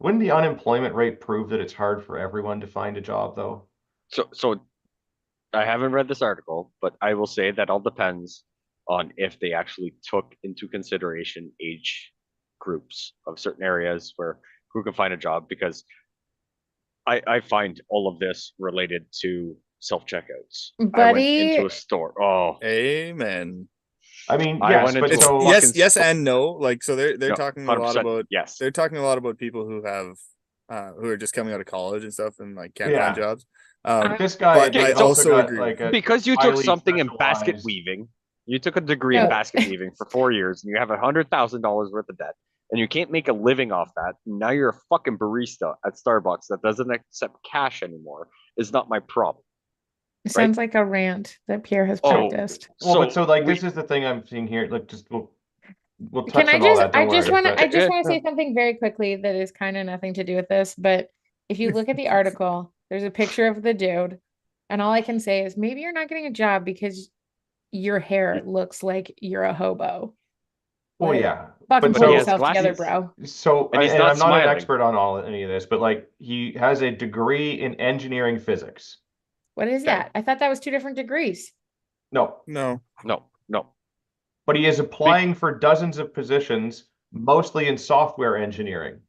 Wouldn't the unemployment rate prove that it's hard for everyone to find a job, though? So I haven't read this article, but I will say that all depends on if they actually took into consideration age groups of certain areas where who can find a job, because I find all of this related to self-checkouts. I went Buddy. into a store. Oh, Amen. I mean, I yes, went but into a so fucking- Yes and no. Like, so they're no, talking a lot 100%, about yes. they're talking a lot about people who have who are just coming out of college and stuff and like can't Yeah. find jobs. this guy, but they I also got, agree. like, a Because you took highly something in basket specialized- weaving, you took a degree in No. basket weaving for 4 years, and you have $100,000 worth of debt, and you can't make a living off that. And now you're a fucking barista at Starbucks that doesn't accept cash anymore. Is not my problem. It sounds like a rant that Pierre has Oh, practiced. Well, but so like we- this is the thing I'm seeing here. Like, just we'll touch Can I on all just that. Don't worry, but- I just Yeah. want to say something very quickly that is kind of nothing to do with this, but if you look at the article, there's a picture of the dude, and all I can say is maybe you're not getting a job because your hair looks like you're a hobo. Well, Like, yeah. Fucking But pull so- yourself together, glasses. bro. So, And he's and not I'm not an smiling. expert on any of this, but like he has a degree in engineering physics. What is Okay. that? I thought that was 2 different degrees. No, No. No. but he is applying for dozens of positions, mostly in software engineering.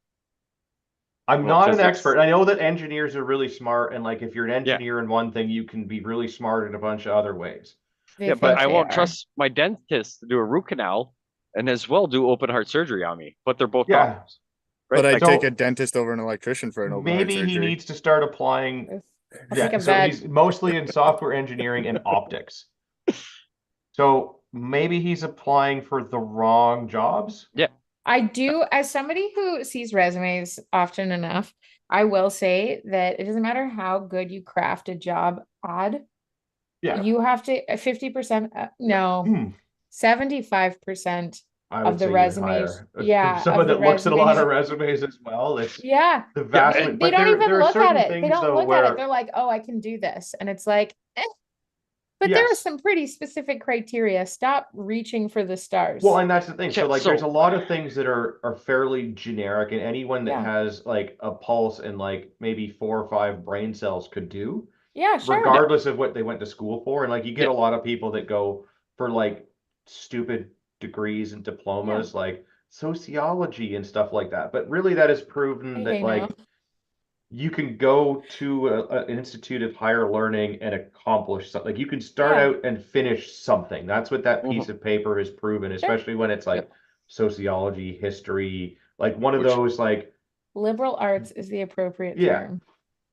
I'm Well, not an physics- expert. I know that engineers are really smart, and like if you're an Yeah. engineer in one thing, you can be really smart in a bunch of other ways. They Yeah, but think I they won't are. trust my dentist to do a root canal and as well do open heart surgery on me. But they're both Yeah. doctors. Right? But I'd Like, so- take a dentist over an electrician for an open heart Maybe he surgery. needs to start applying. I'll Yeah, take a so vet. he's mostly in software engineering and optics. So maybe he's applying for the wrong jobs. I do, as somebody who sees resumes often enough, I will say that it doesn't matter how good you craft a job ad, Yeah. you have to 50%, no, Hmm. 75%. I Of would the say even resumes, higher. yeah, Someone of the that looks at a lot of resumes as well. It's Yeah, the vast. and they but don't even there are look at certain it. They things, don't though, look at where- it. They're like, oh, I can do this. And it's like, But there are Yes. some pretty specific criteria. Stop reaching for the stars. Well, and that's the thing. So Yeah, like there's a so- lot of things that are fairly generic, and anyone that Yeah. has like a pulse and like maybe 4 or 5 brain cells could do, yeah, sure. regardless of what they went to school for. And like you get Yeah. a lot of people that go for like stupid degrees and diplomas, like sociology and stuff like that. But really, that has proven that I know. like you can go to an institute of higher learning and accomplish something. Like you can start Yeah. out and finish something. That's what that piece of paper has proven, Sure. especially when it's like Yep. sociology, history, like one of Which- those like Liberal arts is the appropriate Yeah. term.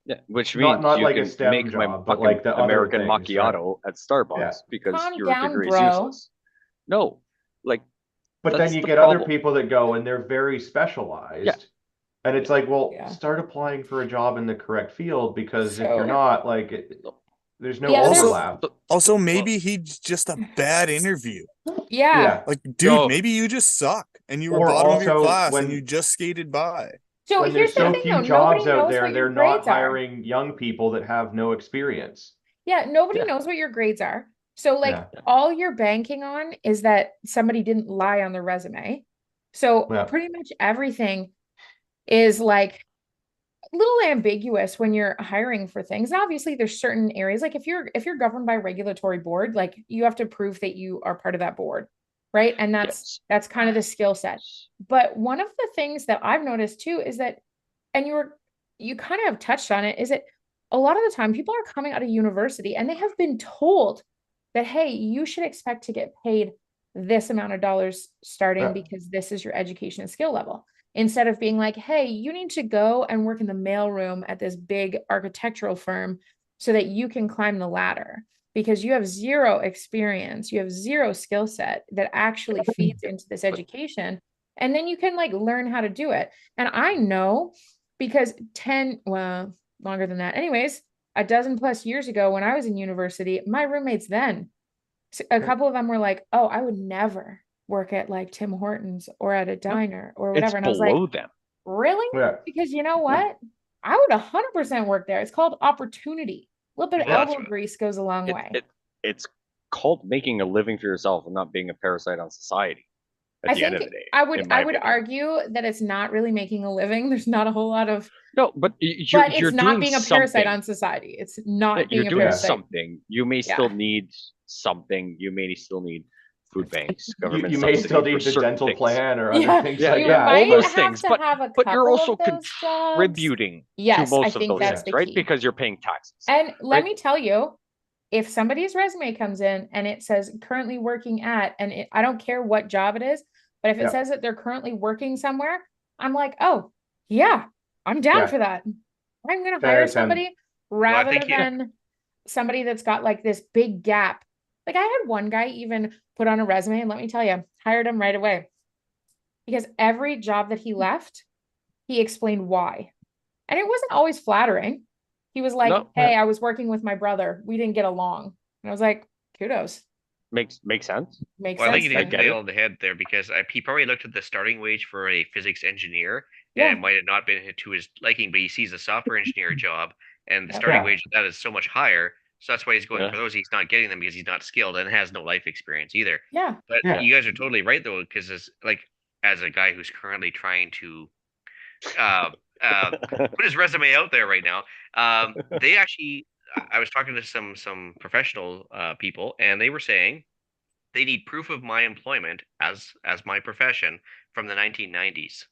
Yeah, which Not- means not you like a can STEM make my job, but fucking like the other American things, right? macchiato at Starbucks Yeah. because Calm your down, degree is bro. useless. No, like But then that's you the get other problem. people that go and they're very specialized. And it's like, well, Yeah. start applying for a job in the correct field because if So- you're not, like, there's no Yeah, there's- overlap. Also, maybe he's just a bad interview. Yeah. Like, dude, No. maybe you just suck and you were Or bottom of your also class when- and you just skated by. So When here's there's the so thing, few though. jobs Nobody out knows there, what your they're not grades are. hiring young people that have no experience. Yeah, nobody Yeah. knows what your grades are. So like Yeah. all you're banking on is that somebody didn't lie on their resume. So Yeah. pretty much everything is like a little ambiguous when you're hiring for things. And obviously there's certain areas like if you're governed by a regulatory board, like you have to prove that you are part of that board, right? And that's kind of the skill set. But one of the things that I've noticed too is that, and you kind of have touched on it, is that a lot of the time people are coming out of university and they have been told that, hey, you should expect to get paid this amount of dollars starting Yeah. because this is your education and skill level. Instead of being like, hey, you need to go and work in the mailroom at this big architectural firm so that you can climb the ladder because you have zero experience, you have zero skill set that actually feeds into this education. And then you can like learn how to do it. And I know because longer than that. Anyways, a dozen plus years ago when I was in university, my roommates then, a couple of them were like, oh, I would never work at like Tim Hortons or at a diner or It's whatever. And I was like, below them. really? Yeah. Because you know what? I would 100% work there. It's called opportunity. A little bit of Yeah, that's elbow what- grease goes a long way. It's called making a living for yourself and not being a parasite on society at I the end think of the day. I in would my argue that it's not really making a living. There's not a whole lot of, No, but but you're it's not doing being a parasite something. on society. It's not You're being a doing parasite. something. You may still need something. You may still need food banks, government You may subsidy still for need the certain dental things. plan or Yeah. other things Yeah, like You yeah, that. all might those have things, to have a But you're couple also of those jobs. contributing Yes, to I most of think those that's things, the right? key. Because you're paying taxes. And let right? me tell you, if somebody's resume comes in and it says currently working at, and I don't care what job it is, but if it Yeah. says that they're currently working somewhere, I'm like, oh, yeah, I'm down Yeah. for that. I'm going to Fair hire attend. somebody rather think you- than somebody that's got like this big gap. Like I had one guy even put on a resume, and let me tell you, hired him right away because every job that he left, he explained why. And it wasn't always flattering. He was like, No. hey, I was working with my brother. We didn't get along. And I was like, kudos. Makes sense. Makes Well, I sense. think you I hit get the it. nail on the head there because he probably looked at the starting wage for a physics engineer Yeah. and it might have not been to his liking, but he sees a software engineer job and the Yep. starting Yeah. wage of that is so much higher. So that's why he's going Yeah. for those. He's not getting them because he's not skilled and has no life experience either. Yeah. But Yeah. you guys are totally right though, because as like as a guy who's currently trying to put his resume out there right now, they actually I was talking to some professional people and they were saying they need proof of my employment as my profession from the 1990s.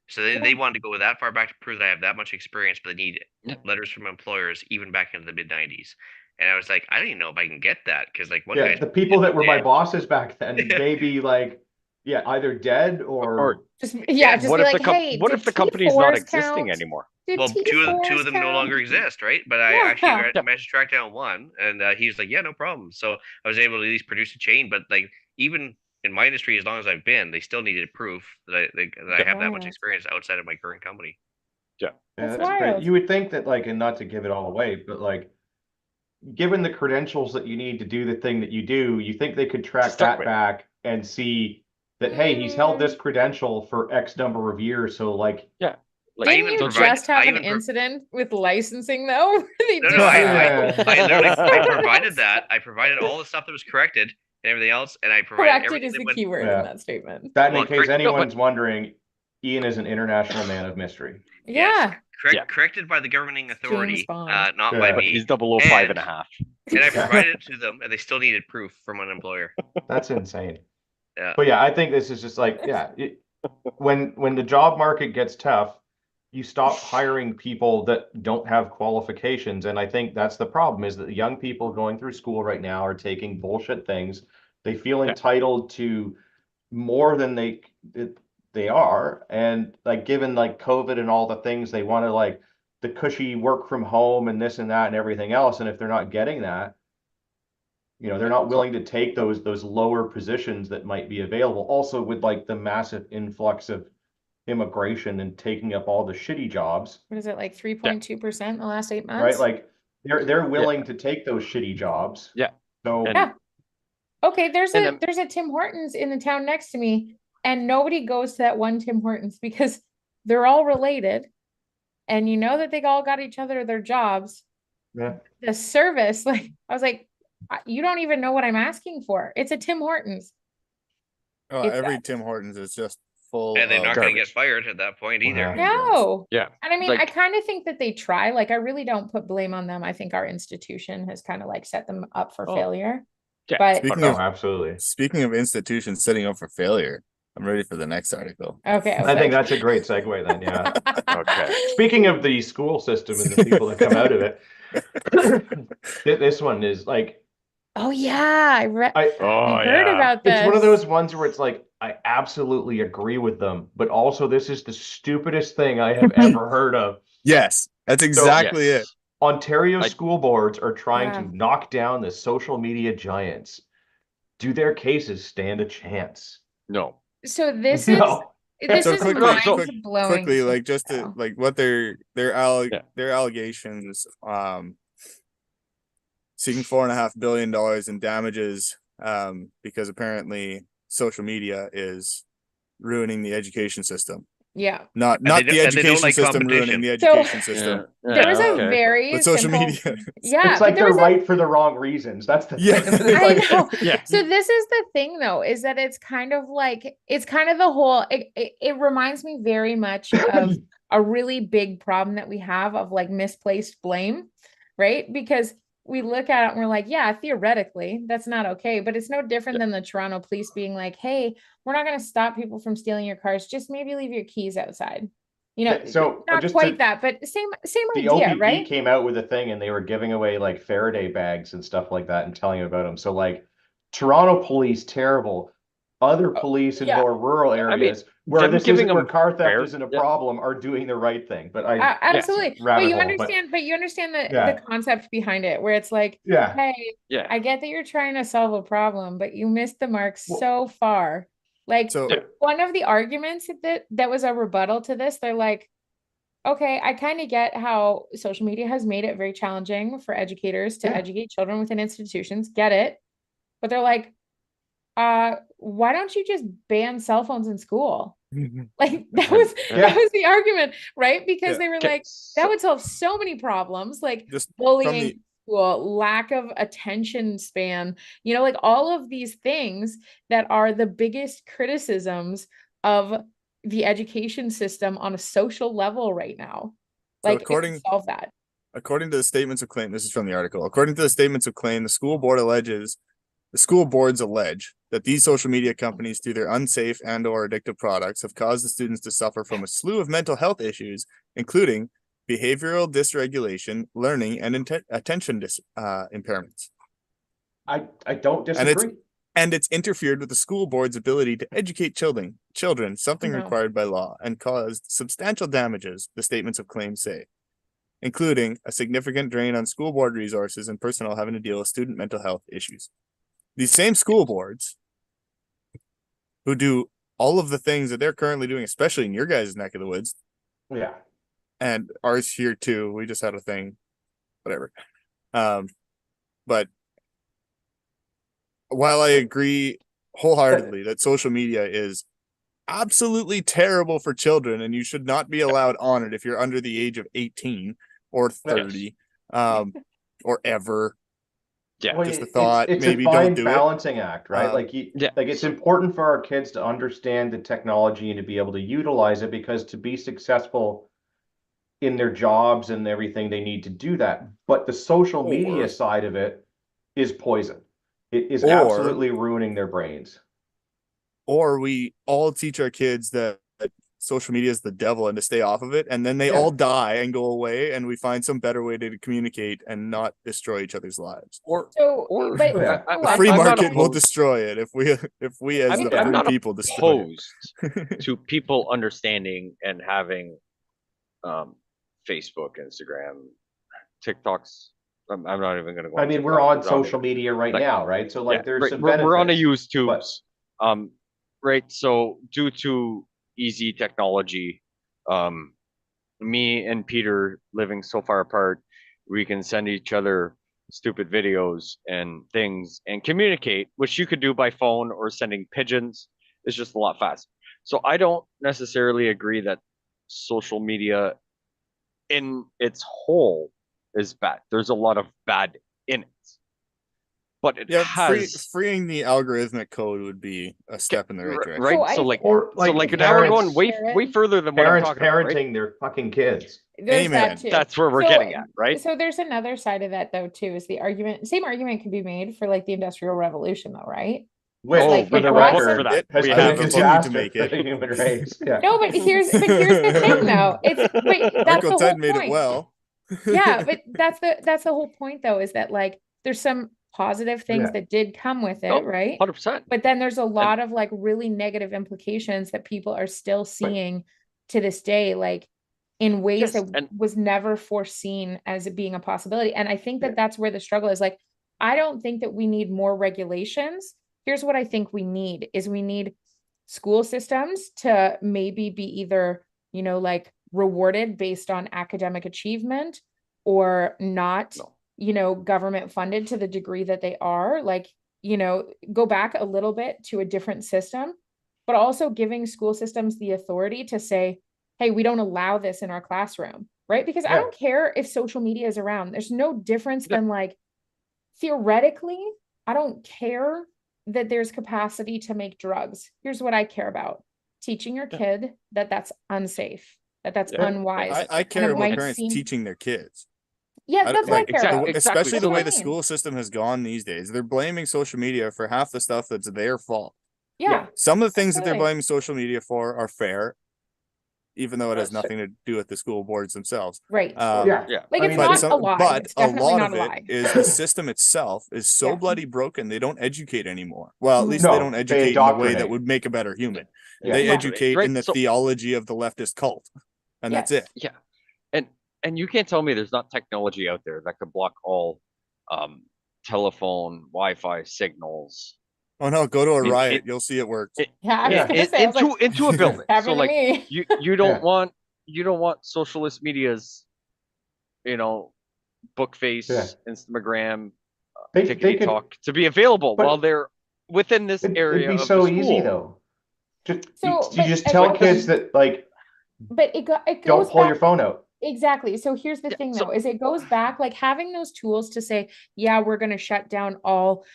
So they wanted to go that far back to prove that I have that much experience, but they need Yeah. letters from employers even back into the mid 90s. And I was like, I don't even know if I can get that because like one Yeah, guy's the people that were my dead. bosses back then may be like, yeah, either dead or Just Yeah, just what be if like, hey, what did if the company's not T4s existing count? anymore? Did Well, two of T4s them no longer count? exist, right? But I Yeah. actually Yeah. managed to track down one, and he was like, "Yeah, no problem." So I was able to at least produce a chain. But like even in my industry, as long as I've been, they still needed proof that I have that much Wild. experience outside of my current company. yeah, That's that's great. wild. You would think that like, and not to give it all away, but like, given the credentials that you need to do the thing that you do, you think they could track Stuck that with it. back and see that, hey, he's held this credential for X number of years. So like, Like, I Didn't even you provide- just have I an even pro- incident with licensing though? where they No, did no, that? I literally I provided that. I provided all the stuff that was corrected and everything else, and I provided Corrected everything is that the went. key word Yeah. in that statement. that Well, in case correct- no, but- anyone's wondering, Ian is an international man of mystery. Yes. Yeah. Yeah. Corrected by the governing authority, Bond. not Yeah. by but me. he's 005 and a half. And I Yeah. provided it to them, and they still needed proof from an employer. That's insane. Yeah. But yeah, I think this is just like, yeah, when the job market gets tough, you stop hiring people that don't have qualifications. And I think that's the problem, is that the young people going through school right now are taking bullshit things. They feel Yeah. entitled to more than they are. And like, given like COVID and all the things, they want to like the cushy work from home and this and that and everything else. And if they're not getting that, they're not willing to take those lower positions that might be available. Also, with like the massive influx of immigration and taking up all the shitty jobs, What is it, like 3.2% in the last 8 right? months? Like they're willing to take those shitty jobs. Yeah. So And- Yeah. Okay, there's And a then- there's a Tim Hortons in the town next to me, and nobody goes to that one Tim Hortons because they're all related, and you know that they all got each other their jobs. yeah. The service, like I was like, you don't even know what I'm asking for. It's a Tim Hortons. Oh, It's every that. Tim Hortons is just full And they're not of going to get garbage. fired at that point either. Yeah. No. Yeah. And I mean, Like- I kind of think that they try. Like, I really don't put blame on them. I think our institution has kind of like set them up for Oh. failure. Yeah. But Speaking No, of absolutely. speaking of institutions setting up for failure, I'm ready for the next article. okay, I think that's a great segue then. Yeah. Okay. Speaking of the school system and the people that come out of it, this one is like, Oh yeah, I read. I Oh, I heard yeah. about this. it's one of those ones where it's like, I absolutely agree with them, but also this is the stupidest thing I have ever heard of. Yes, that's exactly it. Yes. Ontario I- school boards are trying Yeah. to knock down the social media giants. Do their cases stand a chance? No. So this No. is So quickly- mind blowing. Quickly, like just to like what their Yeah. their allegations, seeking $4.5 billion in damages, because apparently social media is ruining the education system. Yeah, Not they the don't- and they don't education like system ruining competition. the So- education system. there was okay. a very But social simple. media. Yeah, It's but like there they're was a- right for the wrong reasons. That's the Yeah. thing. It's I like- know. Yeah. So this is the thing though, is that it's kind of like it's kind of the whole it reminds me very much of a really big problem that we have of like misplaced blame, right? Because we look at it and we're like, yeah, theoretically, that's not okay. But it's no different than the Toronto police being like, hey, we're not going to stop people from stealing your cars. Just maybe leave your keys outside. You know, So, not just quite to- that, but same The idea, OPP right? came out with a thing and they were giving away like Faraday bags and stuff like that and telling you about them. So like Toronto police, terrible. Other police in yeah. more rural mean, areas where them this giving isn't where them car theft fair- isn't a yeah. problem are doing the right thing. But I Absolutely. But rabbit you hole, understand, but you understand the Yeah. concept behind it, where it's like, yeah. hey, Yeah. I get that you're trying to solve a problem, but you missed the mark Well- so far. Like So one of the arguments that was a rebuttal to this, they're like, okay, I kind of get how social media has made it very challenging for educators to Yeah. educate children within institutions. Get it. But they're like, why don't you just ban cell phones in school? Like that was Yeah. that was the argument, right? Because Yeah. they were Okay, like, that would solve so many problems, like just bullying the- in school, lack of attention span, like all of these things that are the biggest criticisms of the education system on a social level right now. So Like, it could according- solve that. according to the statements of claim, this is from the article. According to the statements of claim, the school boards allege that these social media companies, through their unsafe and/or addictive products, have caused the students to suffer from a slew of mental health issues, including behavioral dysregulation, learning, and attention impairments. I don't And it's- disagree. And it's interfered with the school board's ability to educate children, something No. required by law, and caused substantial damages, the statements of claim say, including a significant drain on school board resources and personnel having to deal with student mental health issues. These same school boards who do all of the things that they're currently doing, especially in your guys' neck of the woods, Yeah. and ours here too. We just had a thing, whatever. But while I agree wholeheartedly that social media is absolutely terrible for children and you should not be allowed on it if you're under the age of 18 or 30, or ever. Yeah. Well, Just a it's- thought, It's maybe a don't fine do it. balancing act, right? Um, Yeah. Like it's important for our kids to understand the technology and to be able to utilize it, because to be successful in their jobs and everything, they need to do that. But the social media Or- side of it is poison. It is Or- absolutely ruining their brains. or we all teach our kids that social media is the devil and to stay off of it, and then they Yeah. all die and go away, and we find some better way to communicate and not destroy each other's lives. Or But Yeah. The free I'm not market will opposed- destroy it if we as I'm, the I'm free not people destroy opposed to people understanding and having Facebook, Instagram, TikToks. I'm not even gonna go. I mean, we're TikTok on 'cause I don't social even- media right like, now, right? So like, yeah, there's right, some we're on a benefits, used but tubes. Right. So due to easy technology, me and Peter living so far apart, we can send each other stupid videos and things and communicate, which you could do by phone or sending pigeons. It's just a lot faster. So I don't necessarily agree that social media in its whole is bad. There's a lot of bad in it. But it Yeah, has freeing the algorithmic code would be a step in the right direction. right. So So I like, think- or so like like now we're going parents, way further than what I'm parents talking about, right? parenting their fucking kids. there's Amen. that too. That's where we're So- getting at, right? So there's another side of that though too, is the same argument can be made for like the Industrial Revolution though, right? Which, like, for if the lots record, of- for that. has We been a have continue to disaster make for it. the human race. Yeah. No, but here's the thing though. That's Uncle the Ted whole made point. it well. Yeah, but that's the whole point though, is that like there's some positive things Yeah. that did come with it, Oh, right? 100%. But then there's a lot of like really negative implications that people are still seeing to this day, like in ways Yes, that and- was never foreseen as it being a possibility. And I think that Yeah. that's where the struggle is. Like, I don't think that we need more regulations. Here's what I think we need is we need school systems to maybe be either, like rewarded based on academic achievement or not, No. government funded to the degree that they are, like, go back a little bit to a different system, but also giving school systems the authority to say, hey, we don't allow this in our classroom, right? Because I Yeah. don't care if social media is around. There's no difference Yeah. than like, theoretically, I don't care that there's capacity to make drugs. Here's what I care about. Teaching your kid that that's unsafe, that that's Yeah. unwise. I And care it about might parents seem- teaching their kids. Yeah, I- that's what I like, care exactly- about. exactly. Especially That's the what way I the mean. school system has gone these days. They're blaming social media for half the stuff that's their fault. Yeah. Some of the things that they're Absolutely. blaming social media for are fair, even though it has That's nothing to do with the school boards themselves. Right. Yeah. Yeah. Like, I it's mean, not But a lie. but It's a definitely lot not of a it lie. is the system itself is so Yeah. bloody broken they don't educate anymore. Well, at Mhm. least No, they don't they educate in a way that indoctrinate. would make a better human. Yeah. They Right. educate Right, in the so- theology of the leftist cult, and that's Yes. it. Yeah. And you can't tell me there's not technology out there that could block all telephone, Wi-Fi signals Oh no, go to a It- riot, it- you'll see it works. Yeah, I was Yeah, gonna say, I was like, into a building. happened So to like me. you don't Yeah. want socialist media's, Bookface, Yeah. Instagram, They Tickety could, Talk to be available but- while they're within this area it'd be of so the easy school. though. Just, So, you but just I tell think- kids that like, But it don't goes pull back. your phone out. Exactly. So here's the Yeah, thing so- though, is it goes back, like having those tools to say, yeah, we're going to shut down all,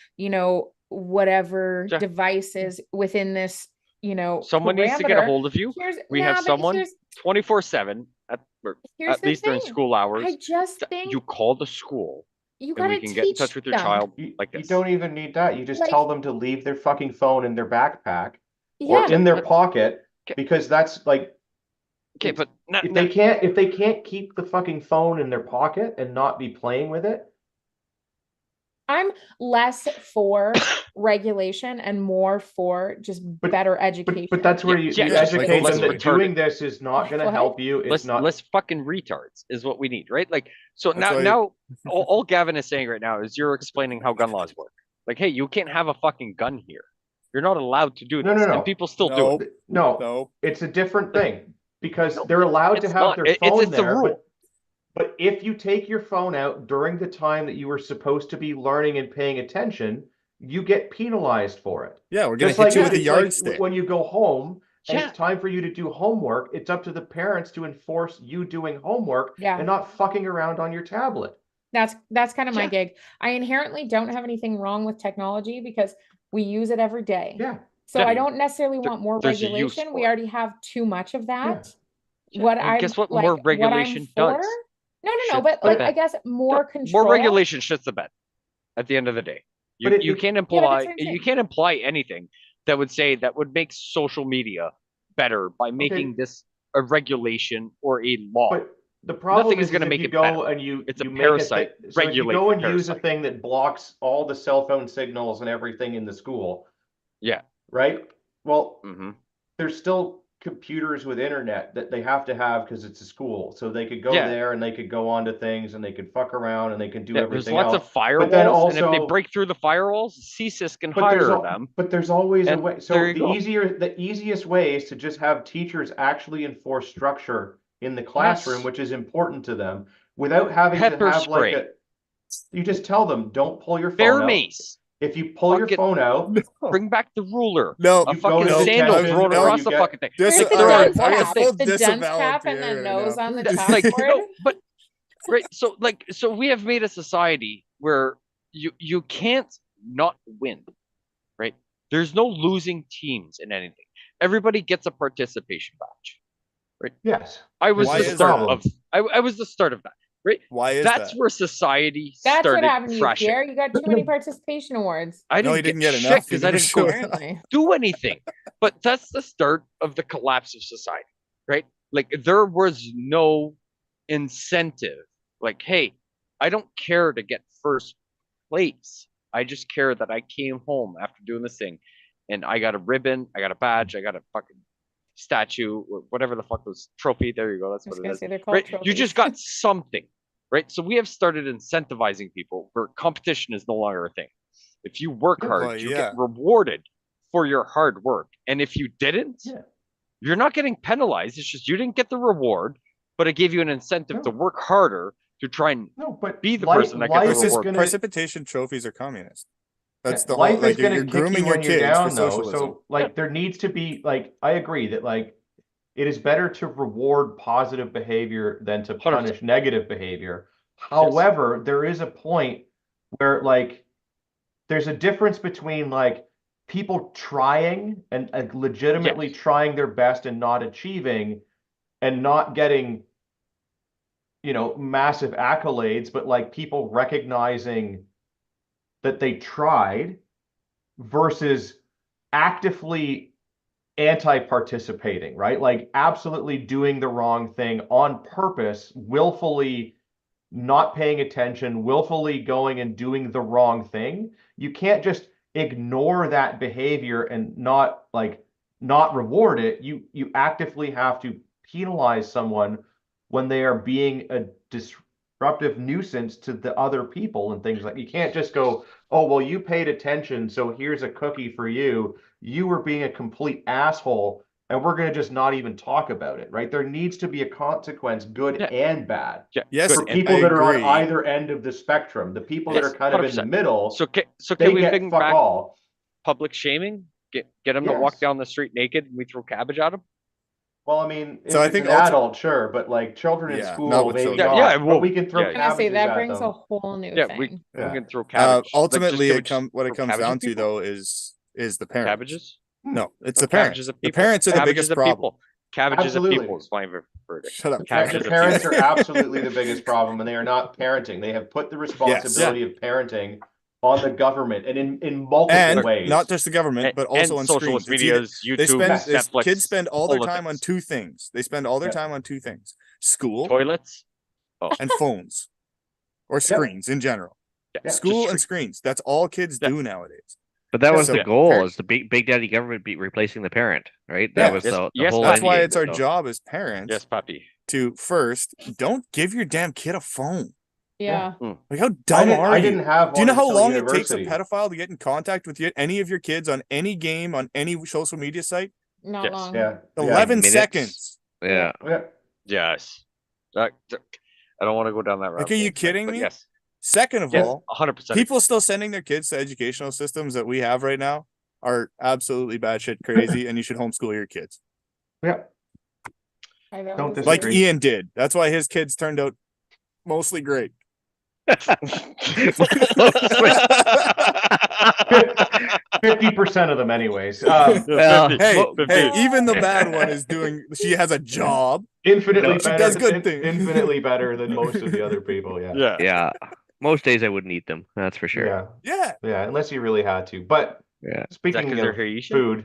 whatever Yeah. devices within this, Someone needs to get a parameter. hold of you Here's, We nah, have but someone here's 24/7 here's at the least during thing. school hours. I just think You call the school you and gotta we can get in teach touch with your them. child You, like you this. don't even need that. You just Like- tell them to leave their fucking phone in their backpack Yeah. or in their pocket, Okay. because that's like, Okay, but not, if they can't keep the fucking phone in their pocket and not be playing with it. I'm less for regulation and more for just But- better education. But that's where you Yeah, just like educate them listen, that doing this is not going to What? help you. It's not. less fucking retards is what we need, right? Like, so That's why- now all Gavin is saying right now is you're explaining how gun laws work. Like, hey, you can't have a fucking gun here. You're not allowed to do No, this, no, no. and people still do Nope. it. No, No, it's a different thing because No, they're allowed to it's have not. their It's phone a there. rule. But if you take your phone out during the time that you were supposed to be learning and paying attention, you get penalized for it. yeah, we're gonna Just hit like you with a it's like yardstick. when you go home and Yeah. it's time for you to do homework, it's up to the parents to enforce you doing homework Yeah. and not fucking around on your tablet. That's kind of my Yeah. gig. I inherently don't have anything wrong with technology because we use it every day. Yeah. So I Yeah. don't necessarily There- want more there's a use regulation. We for it. already have too much of that. Yeah, What and I guess what like, more what I'm regulation for- does? No, Shit but the like bed. I guess more control. More regulation shits the bed at the end of the day. But You it- can't Yeah, but imply that's what I'm saying. you can't imply anything that would say that would make social media better by making this a regulation or a law. But the problem Nothing is is gonna if make you it go better. and you It's a you make parasite. so if you Regulate go the and use a parasite. thing that blocks all the cell phone signals and everything in the school, Yeah. right? Well, Hmm. there's still computers with internet that they have to have because it's a school. So they could go Yeah. there and they could go onto things and they could fuck around and they could do Yeah, there's everything lots else. of firewalls, then and if they also- break through the firewalls, CSIS can But there's hire them. but there's always a and way. there So you the go. easiest way is to just have teachers actually enforce structure in the classroom, Yes. which is important to them, without having Pepper to have spray. like a. You just tell them, don't pull your phone Bear out. mace. If you pull your Fucking- phone out, Bring back the ruler. No, A You go fucking to sandal detention thrown or across you the get- fucking thing. Dis- Like the throw alright, it dunce I got cap, full the dunce disavowal cap and the Pierre right nose now. on the Like, chalkboard. no, but right, so we have made a society where you can't not win, right? There's no losing teams in anything. Everybody gets a participation badge. yes. I was Why the is start that? of I was the start of that. Right? Why is That's that? where society That's what started happened to you, crashing. Pierre. You got too many participation awards. I No, didn't he didn't get get shit enough. He because I never didn't go showed up. Apparently. do anything. But that's the start of the collapse of society, right? Like there was no incentive. Like, hey, I don't care to get first place. I just care that I came home after doing this thing and I got a ribbon, I got a badge, I got a fucking statue, or whatever the fuck was trophy. There you go. That's I was what it gonna is. say they're called Right? You trophies. just got something, right? So we have started incentivizing people where competition is no longer a thing. If you work hard, Well, you yeah. get rewarded for your hard work. And if you didn't, Yeah. you're not getting penalized. It's just you didn't get the reward, but it gave you an incentive to No. work harder to try and No, but be the life- person that gets the life is reward. gonna- Precipitation trophies are communist. That's Yeah, the life whole, like is going you're to kick grooming you your when you're kids down, for though. socialism. So, like, Yeah. there needs to be like, I agree that like, it is better to reward positive behavior than to 100%. punish negative behavior. However, there is a point where like, there's a difference between like people trying and legitimately Yes. trying their best and not achieving, and not getting, massive accolades, but like people recognizing that they tried versus actively anti-participating, right? Like absolutely doing the wrong thing on purpose, willfully not paying attention, willfully going and doing the wrong thing. You can't just ignore that behavior and not reward it. You actively have to penalize someone when they are being a disruptive nuisance to the other people and things like. You can't just go, oh well, you paid attention, so here's a cookie for you. You were being a complete asshole, and we're going to just not even talk about it, right? There needs to be a consequence, good Yeah. and bad, Yeah, Yes, for good. people I that are on agree. either end of the spectrum. The people that Yes, are kind of in the 100%. middle, So can they we get bring fuck back all. public shaming? Get them to walk Yes. down the street naked and we throw cabbage at them? Well, I mean, if So I it's think an adult, sure, but like children in Yeah, school, not with maybe children. not. Yeah, But well, we can throw yeah. I'm gonna say cabbages that at brings them. a whole new Yeah, thing. we Yeah. can throw cabbage. Like, Ultimately, can we it come what it throw comes cabbage down at to people? though is the parents. Cabbages? No, it's Throw the parents. cabbages at The people. parents are the Cabbages biggest at problem. people. Cabbages Absolutely. at people is my verdict. Shut up. Cabbages The at parents people. are absolutely the biggest problem, and they are not parenting. They have put the responsibility of parenting on the government, and in multiple And ways. not just the government, but also and on socialist screens. It's either- medias, YouTube, They spend Netflix. kids spend all their the time on things. two things. They spend all their Yeah. time on two things: school Toilets. and phones, or screens in general. Yeah, Yeah. School just and screens. That's all kids Yeah. do nowadays. But that was So the goal: parents- is the big daddy government be replacing the parent, right? Yeah. That was Yes, the yes, whole. That's end why game, it's our so- job as parents Yes, Papi. to first don't give your damn kid a phone. Yeah. Like how dumb are I you? didn't have. Do you know one how until long it takes a university. pedophile to get in contact with any of your kids on any game on any social media site? Not Yes. long. Yeah. 11 minutes. seconds. Yeah. Yeah. Yes. I don't want to go down that route. Like, are you kidding me? Yes. Second of Yes. all, 100%. people still sending their kids to educational systems that we have right now are absolutely batshit crazy, and you should homeschool your kids. Yeah. I know. Don't Like disagree. Ian did. That's why his kids turned out mostly great. 50% of them, anyways. Well, Hey, Mo- hey, even the bad one is doing. She has a job. Infinitely No, she better. does good things. Infinitely better than most of the other people. Yeah. Yeah. Yeah. Most days I wouldn't eat them. That's for sure. Yeah. Yeah. Yeah. Unless you really had to. But Yeah. Is that Speaking 'cause they're of Haitian? food,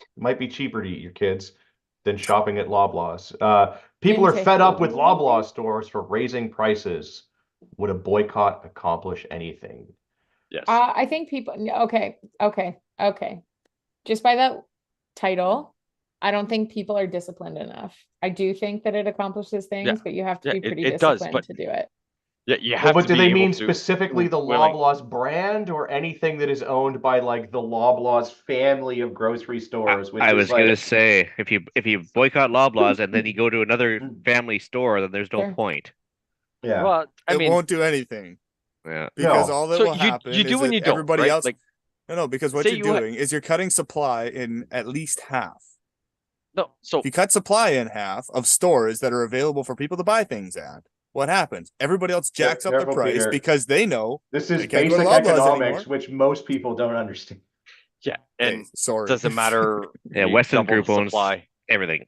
it might be cheaper to eat your kids than shopping at Loblaws. People are Into fed up with Haiti, Loblaw stores for raising prices. Would a boycott accomplish anything? Yes. I think people, okay. Just by that title, I don't think people are disciplined enough. I do think that it accomplishes things, but you have to Yeah, be pretty it does, disciplined but to do it. yeah, you Well, have but to do be they able mean to specifically the willing. Loblaws brand or anything that is owned by like the Loblaws family of grocery stores, which I is was gonna like, say if you boycott Loblaws and then you go to another Mm. family store, then there's no Sure. point. yeah, Well, I It mean, won't do anything Yeah. because No. all that so will you happen do is and that you don't, everybody right? else. Like, No, because what say you're you ha- doing is you're cutting supply in at least half. no, so If you cut supply in half of stores that are available for people to buy things at, what happens? Everybody else jacks up the Careful, price Peter. because they know This is they can't go to basic Loblaws economics, anymore. which most people don't understand. yeah, Hey, and sorry. doesn't matter. Yeah, you Weston double the Group owns supply. everything.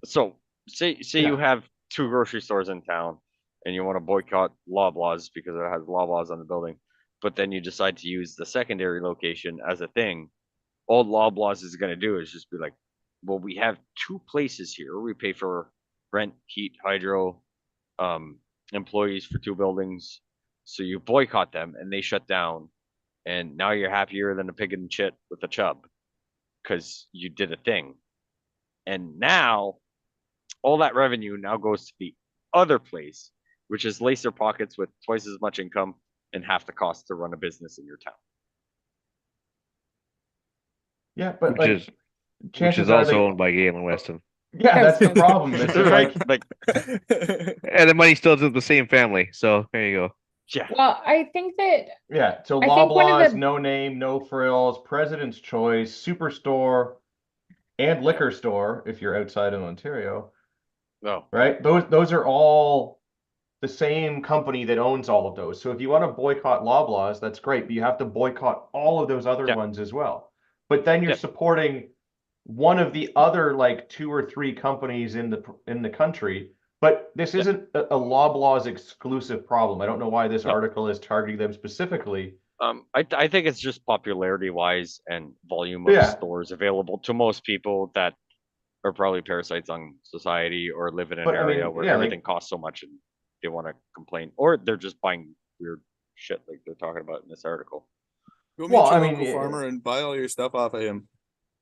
So say you Yeah. have two grocery stores in town, and you want to boycott Loblaws because it has Loblaws on the building, but then you decide to use the secondary location as a thing. All Loblaws is going to do is just be like, well, we have two places here. We pay for rent, heat, hydro, employees for two buildings. So you boycott them and they shut down. And now you're happier than a pig in shit with a chub because you did a thing. And now all that revenue now goes to the other place, which is lace their pockets with twice as much income and half the cost to run a business in your town. Yeah, but Which like is chances are also they, owned by Galen Weston. yeah, I was that's the gonna say. problem. This is like, like, And the money still to the same family. So there you go. yeah, Well, I think that yeah, so I think one of Loblaws, the no name, no frills, President's Choice, Superstore, and Liquor Store if you're outside of Ontario, no, right? Those are all the same company that owns all of those. So if you want to boycott Loblaws, that's great, but you have to boycott all of those other yeah, ones as well. But then you're yeah, supporting one of the other like two or three companies in the country. But this yeah, isn't a Loblaws exclusive problem. I don't know why this no. article is targeting them specifically. I think it's just popularity wise and volume of Yeah, stores available to most people that are probably parasites on society or live in an but I area mean, where yeah, everything like costs so much and they want to complain, or they're just buying weird shit like they're talking about in this article. Go well, meet your I mean, local farmer and buy all your stuff off of him.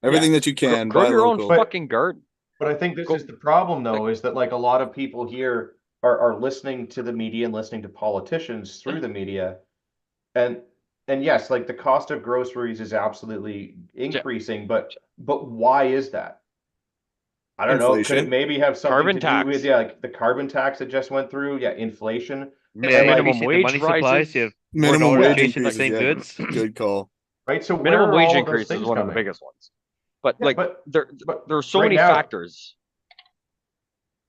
Yeah, Everything that you grow, can, grow buy your own local. But- fucking garden. but I think this Go- is the problem like- though, is that like a lot of people here are listening to the media and listening to politicians through the media. And yes, like the cost of groceries is absolutely increasing, but why is that? I don't know. Could it Inflation. maybe have something Carbon to do tax. with like the carbon tax that just went through? Yeah, inflation, Yeah, like- increasing the money supplies. You have Minimum $4 wage chasing the increases. same Yeah, goods. good call. right? So where Minimum are wage all of those increase is things one of the coming? biggest ones, but Yeah, like but there are so right many now- factors.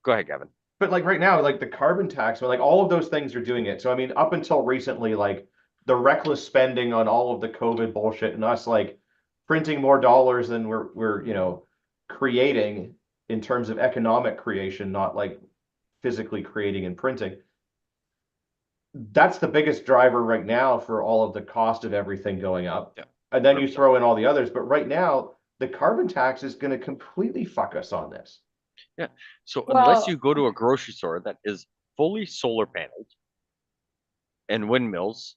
Go ahead, Gavin. But like right now, like the carbon tax, like all of those things are doing it. So I mean, up until recently, like the reckless spending on all of the COVID bullshit and us like printing more dollars than we're creating in terms of economic creation, not like physically creating and printing. That's the biggest driver right now for all of the cost of everything going up. Yeah. And then you 100%. throw in all the others. But right now, the carbon tax is going to completely fuck us on this. So Well- unless you go to a grocery store that is fully solar paneled and windmills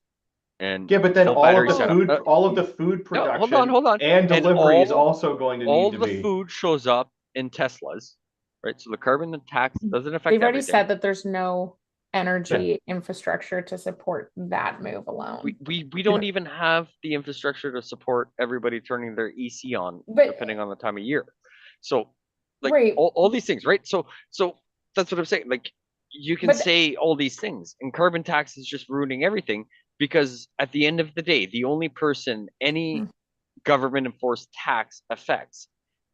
and Yeah, but then full all of battery the setup, food, all of the food no, production hold on, and And delivery is all- also going to all need to the be. food shows up in Teslas, right? So the carbon tax doesn't affect they've already everything. said that there's no energy infrastructure to support that move alone. We don't Yeah. even have the infrastructure to support everybody turning their EC on But- depending on the time of year. So like Right. all these things, right? So that's what I'm saying. Like you can But- say all these things and carbon tax is just ruining everything because at the end of the day, the only person any Mm. government enforced tax affects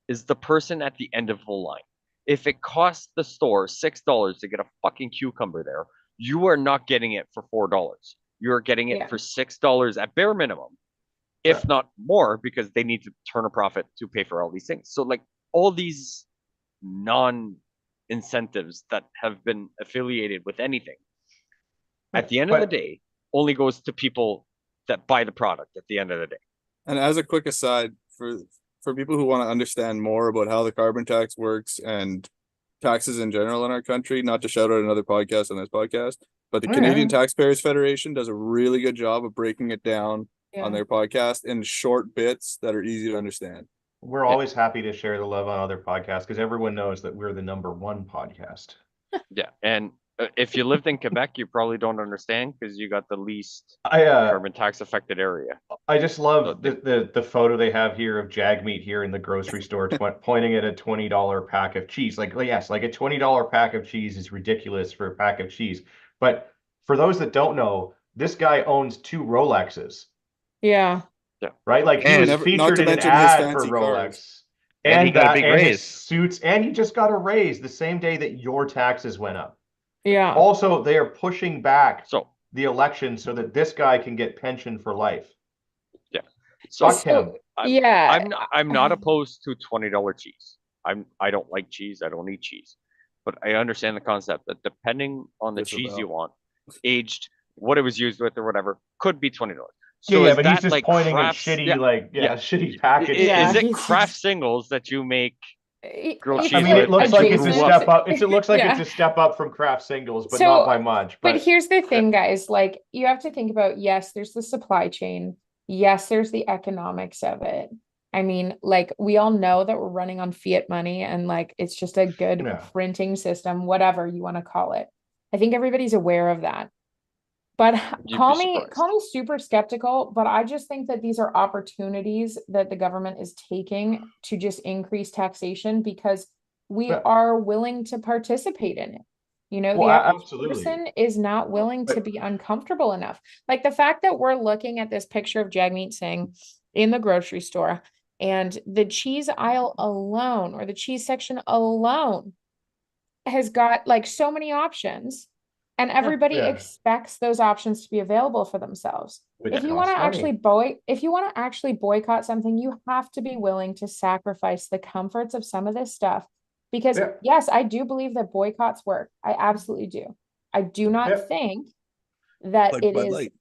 is the person at the end of the line. If it costs the store $6 to get a fucking cucumber there, you are not getting it for $4. You are getting it Yeah. for $6 at bare minimum, if Right. not more, because they need to turn a profit to pay for all these things. So like all these non-incentives that have been affiliated with anything, at the end of the But- day, only goes to people that buy the product at the end of the day. And as a quick aside, for people who want to understand more about how the carbon tax works and taxes in general in our country, not to shout out another podcast on this podcast, but the Canadian Taxpayers Federation does a really good job of breaking it down on their podcast in short bits that are easy to understand. We're always happy to share the love on other podcasts because everyone knows that we're the #1 podcast. Yeah, and if you lived in Quebec, you probably don't understand because you got the least I carbon tax affected area. I just love So the photo they have here of Jagmeat here in the grocery store pointing at a $20 pack of cheese. Like, yes, like a $20 pack of cheese is ridiculous for a pack of cheese. But for those that don't know, this guy owns 2 Rolexes, Yeah. right? Like he And was not to featured in an mention his ad for fancy Rolex. cars. And he got a big and his raise. suits, and he just got a raise the same day that your taxes went up. Yeah. Also, they are pushing back So the election so that this guy can get pension for life. so Fuck him. Yeah. I'm not opposed to $20 cheese. I don't like cheese. I don't eat cheese, but I understand the concept that depending on the cheese you want, aged, what it was used with, or whatever, could be $20. So Yeah, is but he's that just like pointing at Kraft's- shitty, yeah, shitty package. Yeah, Is it he's Kraft just- singles that you make grilled It's cheese I mean, with it looks and like you it's a grew up- step up. It looks like Yeah. it's a step up from Kraft singles, but So, not by much. But here's the thing, guys, like you have to think about, yes, there's the supply chain. Yes, there's the economics of it. I mean, like we all know that we're running on fiat money and like it's just a good Yeah. printing system, whatever you want to call it. I think everybody's aware of that. But You'd call be me surprised. super skeptical, but I just think that these are opportunities that the government is taking to just increase taxation because we Yeah. are willing to participate in it. You know, Well, the average absolutely. person is not willing to But- be uncomfortable enough. Like the fact that we're looking at this picture of Jagmeet Singh in the grocery store and the cheese aisle alone or the cheese section alone has got like so many options and everybody yeah. expects those options to be available for themselves. Which If you want to costs money. actually boycott something, you have to be willing to sacrifice the comforts of some of this stuff. Because Yeah. yes, I do believe that boycotts work. I absolutely do. I do not Yeah. think that Like it Bud is. Light.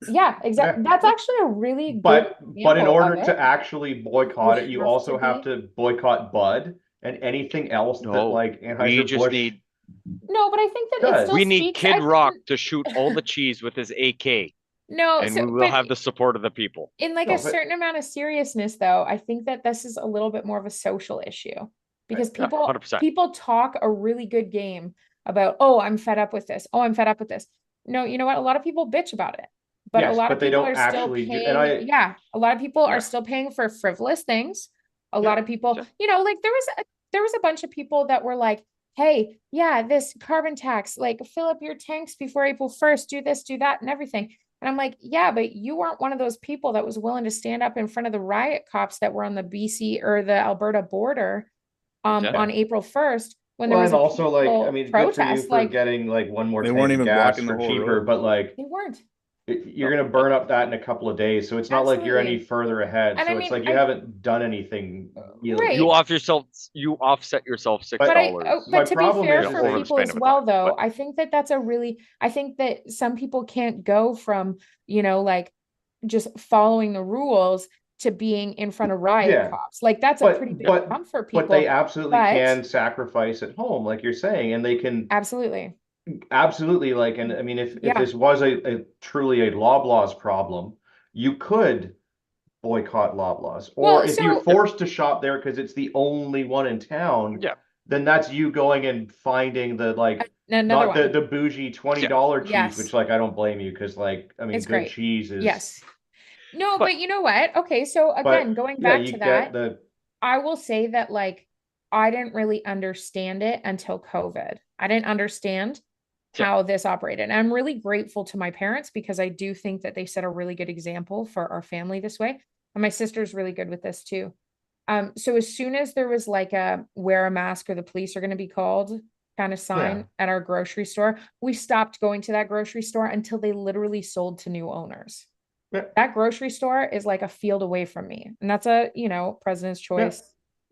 Yeah, exactly. Yeah. That's actually a really good but in example order of to it. actually boycott You it, you have also to have be- to boycott Bud and anything else that No, like we Anheuser-Busch. just need No, but I think that it Does. still we need speaks, Kid I think Rock that- to shoot all the cheese with his AK, No, and so, we will but have the support of the people. in like No, a but- certain amount of seriousness, though, I think that this is a little bit more of a social issue because Yeah, people 100%. people talk a really good game about, oh, I'm fed up with this. Oh, I'm fed up with this. No, you know what? A lot of people bitch about it, but Yes, a lot but of they people don't are still actually do- paying. and I- Yeah, a lot of people Yeah. are still paying for frivolous things. A Yeah, lot of people, yeah. you know, like there was a bunch of people that were like, hey, yeah, this carbon tax, like fill up your tanks before April 1st, do this, do that, and everything. And I'm like, yeah, but you weren't one of those people that was willing to stand up in front of the riot cops that were on the BC or the Alberta border Yeah. on April 1st when Well, there was and a also like I peaceful mean, good for you protest. for Like getting like one more They tank weren't of even gas blocking the for whole cheaper, road. but like they weren't. you're gonna burn up that in a couple of days, so it's not like you're any Absolutely. further ahead. And So I it's mean, like you haven't done anything really. Right. You offset yourself $6. But my but to be problem fair is for over the people span as of a well, time, though, but- I think that that's I think that some people can't go from, you know, like just following the rules to being in front of riot Yeah. cops. Like that's a pretty big jump for people. But they absolutely but- can sacrifice at home, like you're saying, and they can Absolutely. absolutely like. And I mean, if Yeah. this was a truly a Loblaws problem, you could boycott Loblaws, or Well, if so- you're forced to shop there because it's the only one in town. Yeah. Then that's you going and finding the like Another not one. the bougie $20 cheese, Yes. which like I don't blame you because like I mean It's good great. cheese is Yes. No, But- but you know what? Okay, so but again, going yeah, back you to get that, the I will say that like I didn't really understand it until COVID. I didn't understand Yeah. how this operated. And I'm really grateful to my parents because I do think that they set a really good example for our family this way. And my sister's really good with this too. So as soon as there was like a wear a mask or the police are going to be called kind of sign Yeah. at our grocery store, we stopped going to that grocery store until they literally sold to new owners. Yeah. That grocery store is like a field away from me. And that's a, you know, president's choice.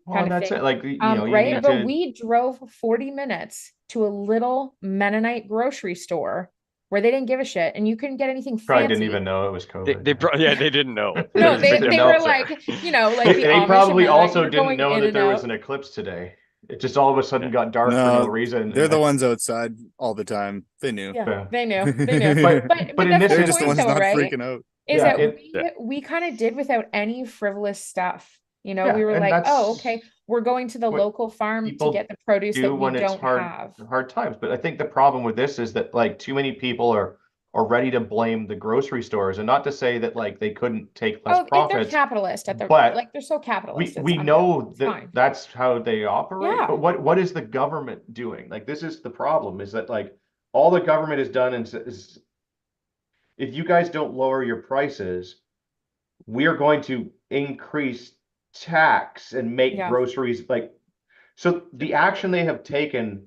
well, kind of that's thing. it. Like you know, you Right. need But to we drove 40 minutes to a little Mennonite grocery store where they didn't give a shit and you couldn't get anything Probably fancy. didn't even know it was COVID. They didn't know. No, They they didn't were know. like, you know, like the They Amish probably amount, also you're didn't going know in that and there was out. an eclipse today. It just all of a sudden got dark for no reason. They're the ones outside all the time. They knew. Yeah, Yeah. they knew. They knew. But But in that's this they're the just the point ones though, not right? freaking out. Is Yeah, that we kind of did without any frivolous stuff. You know, Yeah, we were and like, oh, that's okay, we're going to the what local farm to people get the produce that do we when it's don't have. hard times. But I think the problem with this is that like too many people are ready to blame the grocery stores, and not to say that like they couldn't take less Oh, they're profits, capitalist at their but like they're so capitalist. It's we unreal. know It's that fine. that's how they operate. Yeah. But what is the government doing? Like this is the problem, is that like all the government has done is if you guys don't lower your prices, we are going to increase tax and make Yeah. groceries like, so the action they have taken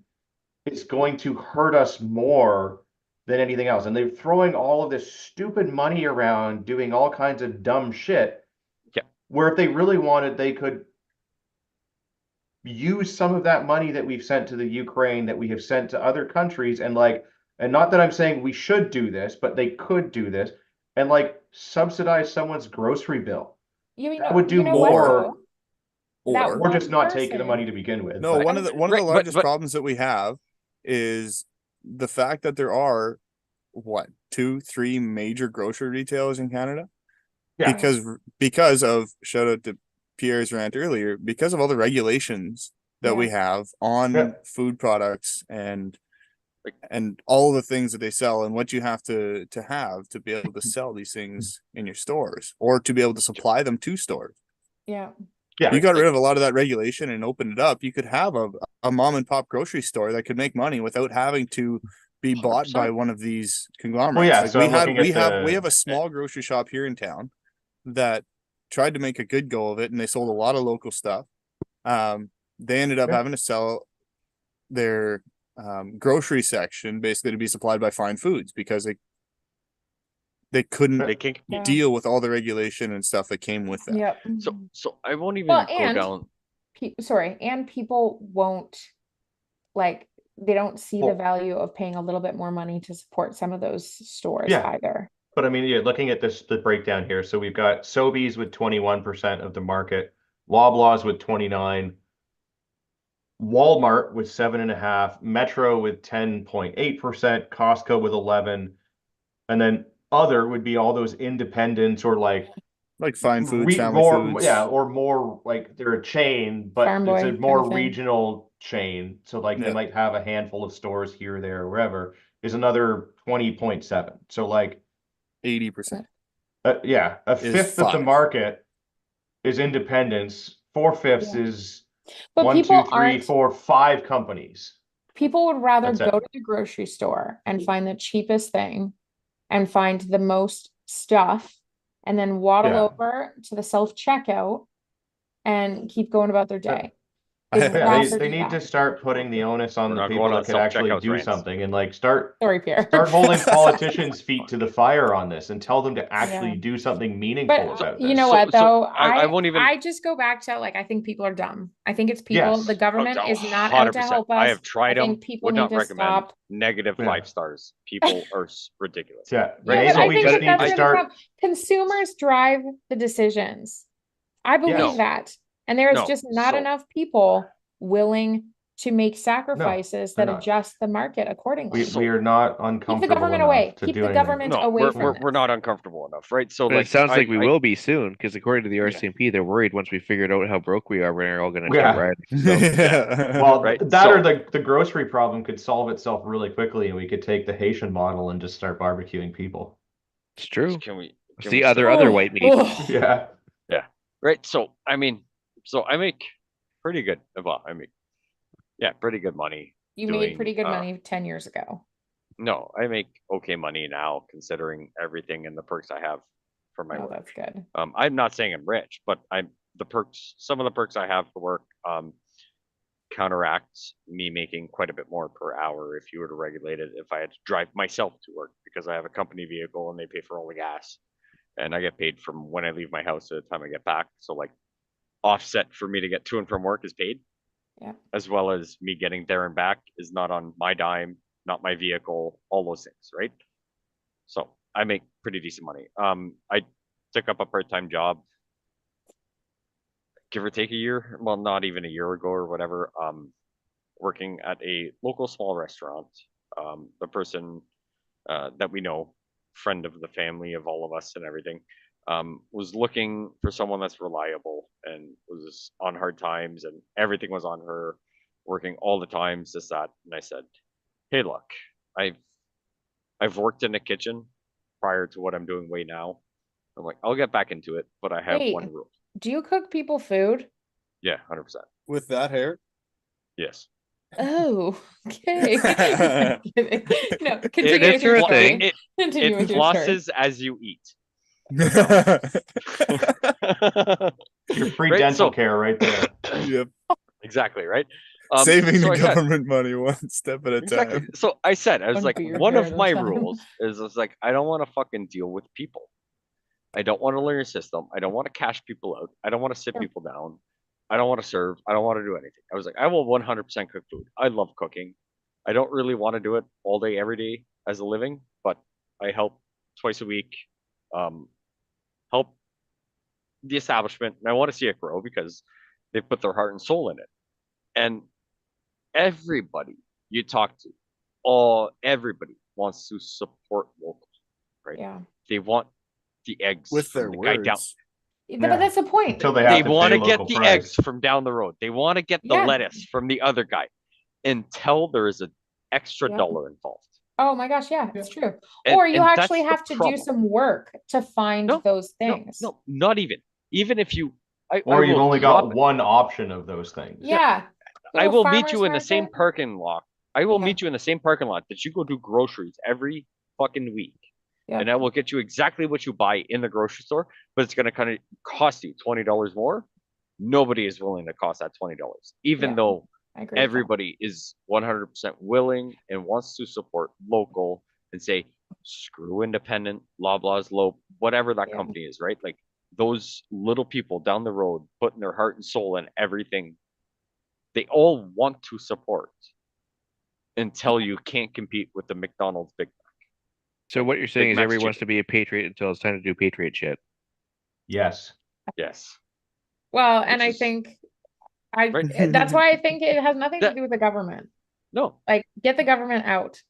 is going to hurt us more than anything else. And they're throwing all of this stupid money around doing all kinds of dumb shit. Yeah. Where if they really wanted, they could use some of that money that we've sent to the Ukraine, that we have sent to other countries, and like, and not that I'm saying we should do this, but they could do this and like subsidize someone's grocery bill. You That know, would do you know what, more, though? That Or or just one not taking the person- money to begin with. no, but- one of the Right, but- largest but- problems that we have is the fact that there are what 2-3 major grocery retailers in Canada. Yeah. Because of, shout out to Pierre's rant earlier, because of all the regulations that we have on Yeah. food products and Like- all the things that they sell and what you have to have to be able to sell these things in your stores or to be able to supply them to stores. Yeah. Yeah. You got rid of a lot of that regulation and opened it up. You could have a mom and pop grocery store that could make money without having to be bought by 100%. one of these conglomerates. Well, yeah, Like so I'm looking at we the- have a small grocery shop here in town that tried to make a good go of it, and they sold a lot of local stuff. They ended up Yeah. having to sell their grocery section basically to be supplied by Fine Foods because they couldn't They can't Yeah. deal with all the regulation and stuff that came with that. Yep. So I won't even Well, go and- down. Sorry, and people won't like they don't see the Well- value of paying a little bit more money to support some of those stores Yeah. either. But I mean, yeah, looking at the breakdown here, so we've got Sobeys with 21% of the market, Loblaws with 29, Walmart with 7.5, Metro with 10.8%, Costco with 11, and then other would be all those independents or like Like Fine Foods, Family more, Foods. yeah, or more like they're a chain, but Farm it's Boy a kind more of thing. regional chain. So like they Yeah. might have a handful of stores here, there, wherever, is another 20.7. So like 80%. yeah, a Is fifth of the 5. market is independents. 4/5 Yeah. is But 1, 2, people 3, aren't 4, 5 companies. people would rather That's it. go to the grocery store and find the cheapest thing and find the most stuff and then waddle Yeah. over to the self-checkout and keep going about their day. I- Is Yeah, that they or need that? to start putting the onus on We're the not people going that on could actually self-checkouts do rants. something and like start Sorry, Pierre. holding politicians' feet to the fire on this and tell them to actually Yeah. do something meaningful But about you this. know So- what so though? I won't even- I just go back to like I think people are dumb. I think it's people. Yes. The government Oh, is not out to 100%. help us. I have tried I them. think people Would need not to recommend. stop. Negative Yeah. 5 stars. People are ridiculous. Yeah, Yeah, maybe but I we think just that need that's to where the start. problem- consumers drive the decisions. I believe Yes. that. And there is No, just not so- enough people willing to make sacrifices that not. adjust the market accordingly. We are not Keep uncomfortable the government enough away. to Keep do the anything. government No, away we're, from we're not uncomfortable enough, right? So But like it sounds like we I- will be soon, because according to the RCMP, they're worried once we figured out how broke we are, we're all going to Yeah. start rioting. So, Well, Right, that so- or the grocery problem could solve itself really quickly, and we could take the Haitian model and just start barbecuing people. it's true. Can we? It's can the we other stop? other white meat. Ugh. Yeah. Right. So I mean, so I make pretty good. Well, I make pretty good money. You doing, made pretty good uh, money 10 years ago. No, I make okay money now considering everything and the perks I have for my Oh, work. that's good. I'm not saying I'm rich, but the perks, some of the perks I have for work, counteracts me making quite a bit more per hour if you were to regulate it, if I had to drive myself to work because I have a company vehicle and they pay for all the gas and I get paid from when I leave my house to the time I get back. So like offset for me to get to and from work is paid. Yeah. As well as me getting there and back is not on my dime, not my vehicle, all those things, right? So I make pretty decent money. I took up a part-time job, give or take a year. Well, not even a year ago or whatever. Working at a local small restaurant. The person that we know, friend of the family of all of us and everything, was looking for someone that's reliable and was on hard times and everything was on her, working all the times, this, that. And I said, hey, look, I've worked in a kitchen prior to what I'm doing way now. I'm like, I'll get back into it, but I have Wait. one rule. Do you cook people food? Yeah, 100%. With that hair? Yes. Oh, okay. No, It, continue with it, your flo- story. it, Continue it with your story. flosses as you eat. Your free Right, dental so- care right there. Yep. Exactly, right? Saving so the I said- government money one step at a Exactly. time. So I said, I was One like, for your one hair of at a my time. rules is I was like, I don't want to fucking deal with people. I don't want to learn a system. I don't want to cash people out. I don't want to sit Yeah. people down. I don't want to serve. I don't want to do anything. I was like, I will 100% cook food. I love cooking. I don't really want to do it all day, every day as a living, but I help twice a week, help the establishment, and I want to see it grow because they put their heart and soul in it. And everybody you talk to, everybody wants to support local, right? Yeah. They want the eggs With from their the guy down. words. But that's the point. Until they have They to want pay to get local the price. eggs from down the road. They want to get the Yeah. lettuce from the other guy until there is an extra Yeah. dollar involved. Oh my gosh, yeah, it's true. And- Or you and actually that's have the to do problem. some work to find No, those No, things. no, not even. Even if you, Or I you've will only drop got it. one option of those things. Yeah. Go I to a will meet farmer's you in the same market. parking lot. I will Yeah. meet you in the same parking lot that you go do groceries every fucking week. Yeah. And I will get you exactly what you buy in the grocery store, but it's going to kind of cost you $20 more. Nobody is willing to cost that $20, even Yeah. though I agree with that. everybody is 100% willing and wants to support local and say, screw independent, Loblaws, Low, whatever that Yeah. company is, right? Like those little people down the road putting their heart and soul in everything. They all want to support until you can't compete with the McDonald's Big Mac. So what you're saying Big is Mac's everyone wants chicken. to be a patriot until it's time to do patriot shit. Yes. Yes. Well, and Which I is- think Right. that's why I think it has nothing to That- do with the government. No. Like, get the government out.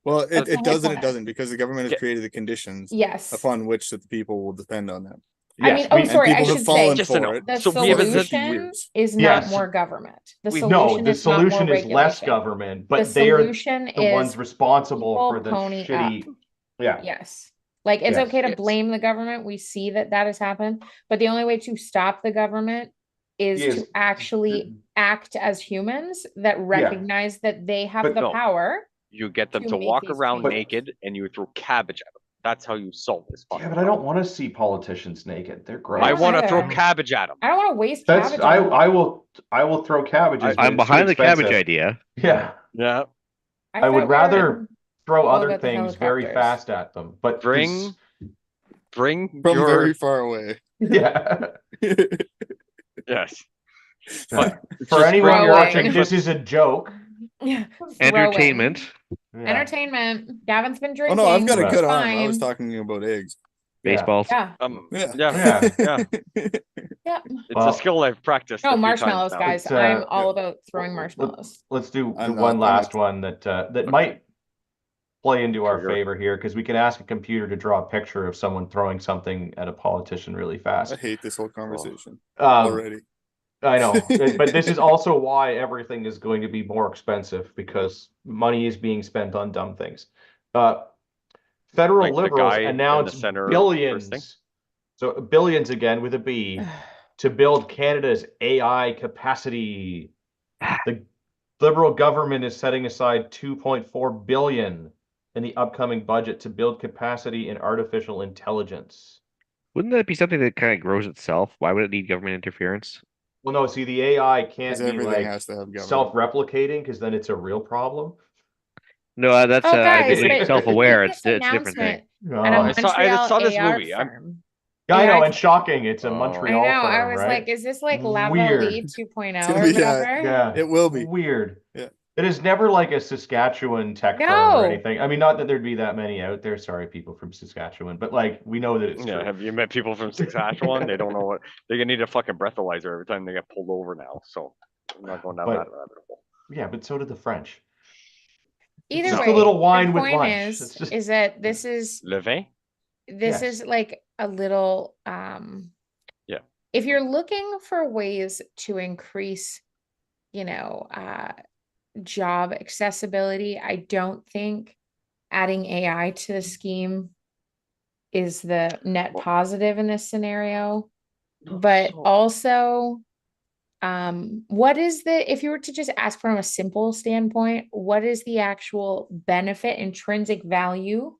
Well, That's it the whole does and it point. doesn't because the government has Yeah. created the conditions Yes. upon which that the people will depend on them. I Yes. mean, oh, And sorry, I people have should fallen say Just for to know. it. the So we haven't said- solution is not Yes. more government. The no, solution the is not more solution is less regulation. government, The but they are solution the ones is responsible people for the pony shitty. up. Yeah. Yes. Like, it's Yes. okay to Yes. blame the government. We see that has happened, but the only way to stop the government is Is- to actually act as humans that recognize that they have But the no. power. You get them To to make walk these around changes. naked and you throw cabbage at them. That's how you solve this Yeah, fucking but I don't want to see politicians naked. They're gross. I don't want to either. throw cabbage at them. I don't want to waste That's cabbage. I on them. I will throw cabbages. but I'm it's too behind the cabbage expensive. idea. Yeah, Yeah. I would thought we were- rather throw all other about the things very helicopters. fast at them. But Bring From your very far away. yeah. yes. For Just anyone bring your watching, chicken this foot- is a joke. Yeah. Entertainment, Yeah. Entertainment. Gavin's been Oh drinking. no, I've got a Yeah. good arm. I was Fine. talking about eggs. baseballs. Yeah. Yeah. yeah. Yeah. Yeah. It's Well- a skill I've practiced. No, a few marshmallows, times now. guys. It's, I'm all yeah. about throwing marshmallows. Let's do I'm one not- last one that might play into our Trigger. favor here because we can ask a computer to draw a picture of someone throwing something at a politician really I fast. hate this whole conversation Um, already. I know, but this is also why everything is going to be more expensive because money is being spent on dumb things. Federal Like the liberals guy in the announced center billions, first thing? so billions again with a B, to build Canada's AI capacity. The Liberal government is setting aside 2.4 billion in the upcoming budget to build capacity in artificial intelligence. Wouldn't that be something that kind of grows itself? Why would it need government interference? Well, no, see, the AI can't Because be everything like has to have government. self-replicating because then it's a real problem. No, that's Oh, guys, but- being self-aware. It's this a different thing. announcement at a I saw this Montreal movie. AR firm. Yeah, I know, AI and shocking. It's a Oh. I Montreal know. I firm, was right? like, is this like Weird. Lavalley 2.0 It's or gonna be, whatever? Yeah, It will be. weird. Yeah. It is never like a Saskatchewan tech firm or No. anything. I mean, not that there'd be that many out there. Sorry, people from Saskatchewan, but like we know that it's Yeah, true. have you met people from Saskatchewan? They don't know what they're gonna need a fucking breathalyzer every time they get pulled over now. So I'm not going down But- that rabbit hole. Yeah, but so did the French. Either just way, a little the wine with point lunch. is, It's just is that this is Le vin? Yes. like a little Yeah. if you're looking for ways to increase, job accessibility, I don't think adding AI to the scheme is the net Well- positive in this scenario. But So- also, what is if you were to just ask from a simple standpoint, what is the actual benefit, intrinsic value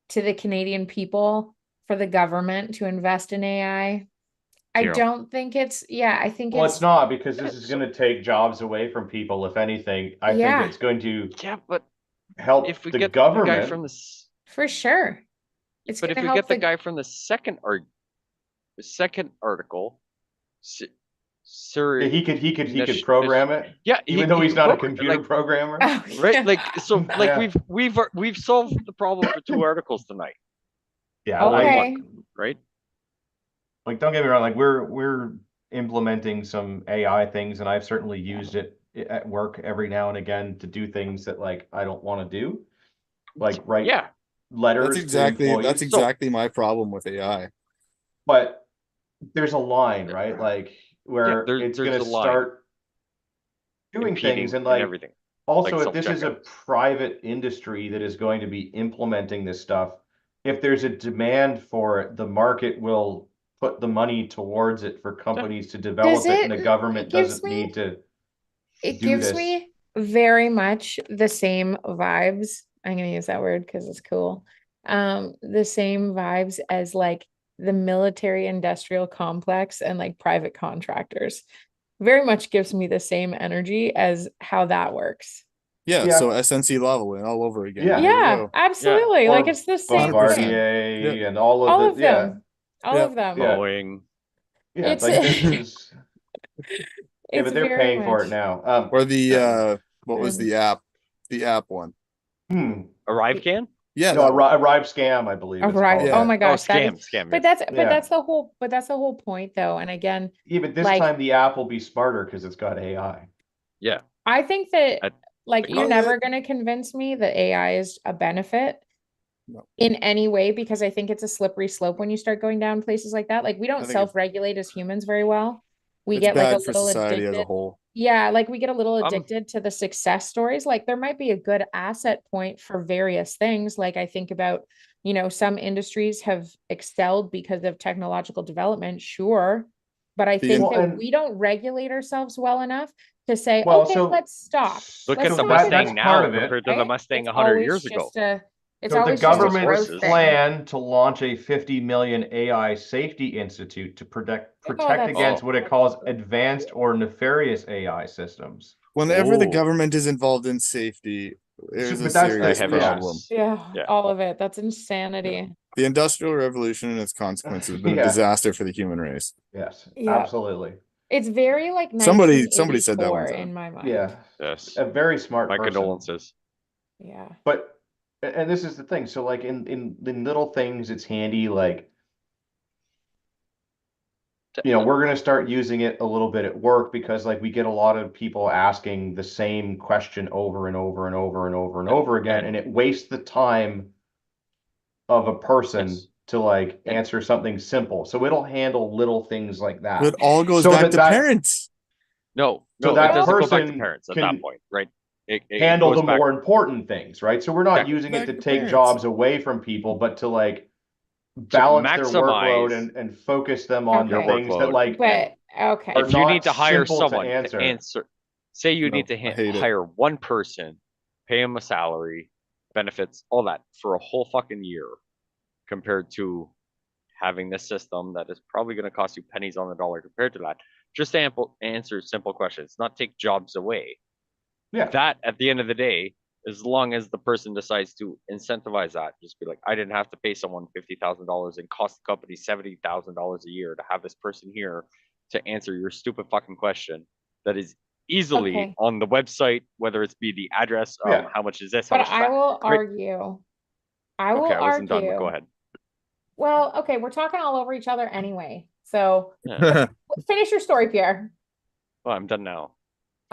to the Canadian people for the government to invest in AI? I Zero. don't think I think Well, it's not because Yeah, this is so- going to take jobs away from people. If anything, I Yeah. think it's going to Yeah, but help if we the get government. the guy from for sure. It's but if gonna we help get the guy from the second article, sir, he could Nish- program it, yeah, even though he's can not a program it, computer like, programmer. Oh, right? yeah. Like so, like Yeah. we've solved the problem for 2 articles tonight. Yeah, All in Okay. one, right? like don't get me wrong, like we're implementing some AI things, and I've certainly used it at work every now and again to do things that like I don't want to do, like write Yeah, letters That's exactly to employees. exactly my problem with AI. But there's a line, right? Like where there's it's going a to line. start doing Impeding things, and and like everything. also, like if this is a self-checkouts. private industry that is going to be implementing this stuff, if there's a demand for it, the market will put the money towards it for companies to develop it, and the government it gives doesn't me- need to It do gives this. me very much the same vibes. I'm gonna use that word because it's cool. The same vibes as like the military industrial complex and like private contractors. Very much gives me the same energy as how that works. Yeah, Yeah. so SNC Lavalin all over again. Yeah. Here we Yeah, go. absolutely. Or Like it's the same thing. 100%. Bombardier and all of All the of them. All Yeah. of them. Yeah. Boeing. yeah, It's- like this is yeah, It's but they're very paying for it much- now. Or the Yeah. what was the app? The app one. Arrive can? Yeah, No, that one. Arrive Scam, I believe it's Right. called. Yeah. Oh my gosh, that is, Scam. but yes. that's Yeah. that's the whole point though. And again, Yeah, but this like- time the app will be smarter because it's got AI. Yeah. I think that I- like the you're con- never going to convince me that AI is a benefit No. in any way, because I think it's a slippery slope when you start going down places like that. Like we I don't think self-regulate as humans very well. We It's get like a bad for little society as a addicted. whole. Yeah, like we get a little Um, addicted to the success stories. Like there might be a good asset point for various things. Like I think about, some industries have excelled because of technological development, sure. But I think Well, that and- we don't regulate ourselves well enough to say, Well, okay, so- let's stop. Look Let's at the stop that's it. Mustang now part of it, compared to the Right? Mustang It's 100 always years ago. just it's So the always just a government's growth thing. plan to launch a 50 million AI safety institute to protect that's- against what it calls advanced or nefarious AI systems. Whenever the Ooh. government is involved in safety, there's a but that's- serious They have problem. issues. Yeah, Yeah. all of it. That's insanity. The Industrial Revolution and its consequences have been Yeah. a disaster for the human race. Yes, Yeah. absolutely. It's very like Somebody said that one 1984 time. in my mind. Yeah, Yes. a very smart My person. condolences. Yeah. But and this is the thing. So like in little things, it's handy. Like we're gonna start using it a little bit at work because like we get a lot of people asking the same question over and over and over and over and over again, and it wastes the time of a person Yes. to like answer something simple. So it'll handle little things like that. But it all goes So back to that- parents. No, So no, that it doesn't go back to person parents at can that point, right? It handle goes the back- more important things, right? So we're not Exactly. using it Back to to take parents. jobs away from people, but to like balance their workload maximize and focus them on the your things that workload. like But okay. are If you not need to hire simple to someone to answer. answer, say you No, need to I hate it. hire one person, pay him a salary, benefits, all that for a whole fucking year, compared to having this system that is probably going to cost you pennies on the dollar compared to that. Just answer simple questions, not take jobs away. Yeah. That at the end of the day, as long as the person decides to incentivize that, just be like, I didn't have to pay someone $50,000 and cost the company $70,000 a year to have this person here to answer your stupid fucking question that is easily Okay. on the website, whether it's be the address, Yeah. how much is this, how But much I that. will Right. argue. I will Okay, I wasn't done, but argue. go ahead. Well, okay, we're talking all over each other anyway. So Yeah. finish your story, Pierre. Well, I'm done now.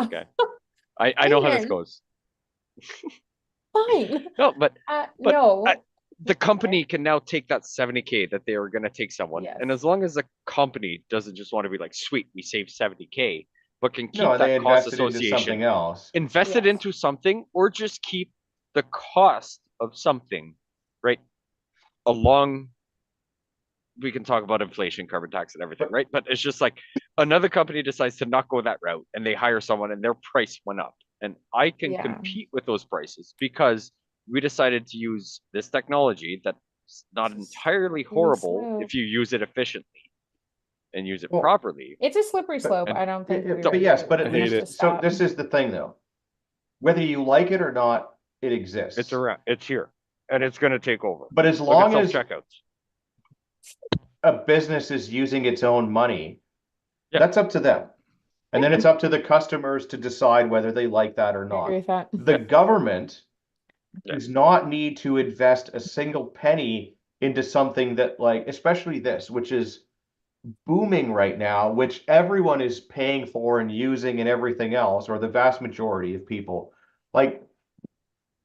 Okay. I know how this Ian. goes. Fine. No, but No. the company can now take that 70K that they were going to take someone. Yes. And as long as the company doesn't just want to be like, sweet, we saved 70K, but can keep No, they that cost invested into association, something else. invest it Yes. into something, or just keep the cost of something, right? Along, we can talk about inflation, carbon tax, and everything, right? But it's just like another company decides to not go that route and they hire someone and their price went up. And I can Yeah. compete with those prices because we decided to use this technology that's not entirely horrible smooth. if you use it efficiently and use it Well, properly. It's a slippery slope. and- I don't think. Yeah, we but really yes, do. but I at hate least, it. so this is the thing though. Whether you like it or not, it exists. It's around, it's here, and it's going to take over. But as Look at long as self-checkouts. a business is using its own money, Yeah. that's up to them. And then it's up to the customers to decide whether they like that or I not. agree with that. The government Yeah. does not need to invest a single penny into something that, like, especially this, which is booming right now, which everyone is paying for and using and everything else, or the vast majority of people. Like,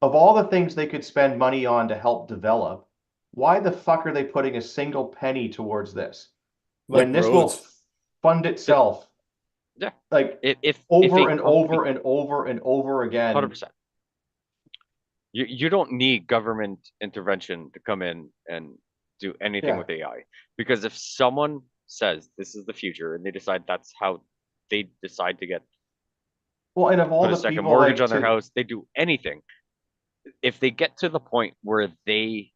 of all the things they could spend money on to help develop, why the fuck are they putting a single penny towards this? When this will roads. fund itself. Yeah. Like If over a and company- over and over and over again. 100%. You don't need government intervention to come in and do anything Yeah. with AI, because if someone says this is the future and they decide that's how they decide to get Well, and of all put a the second people mortgage like on their to- house, they do anything. If they get to the point where they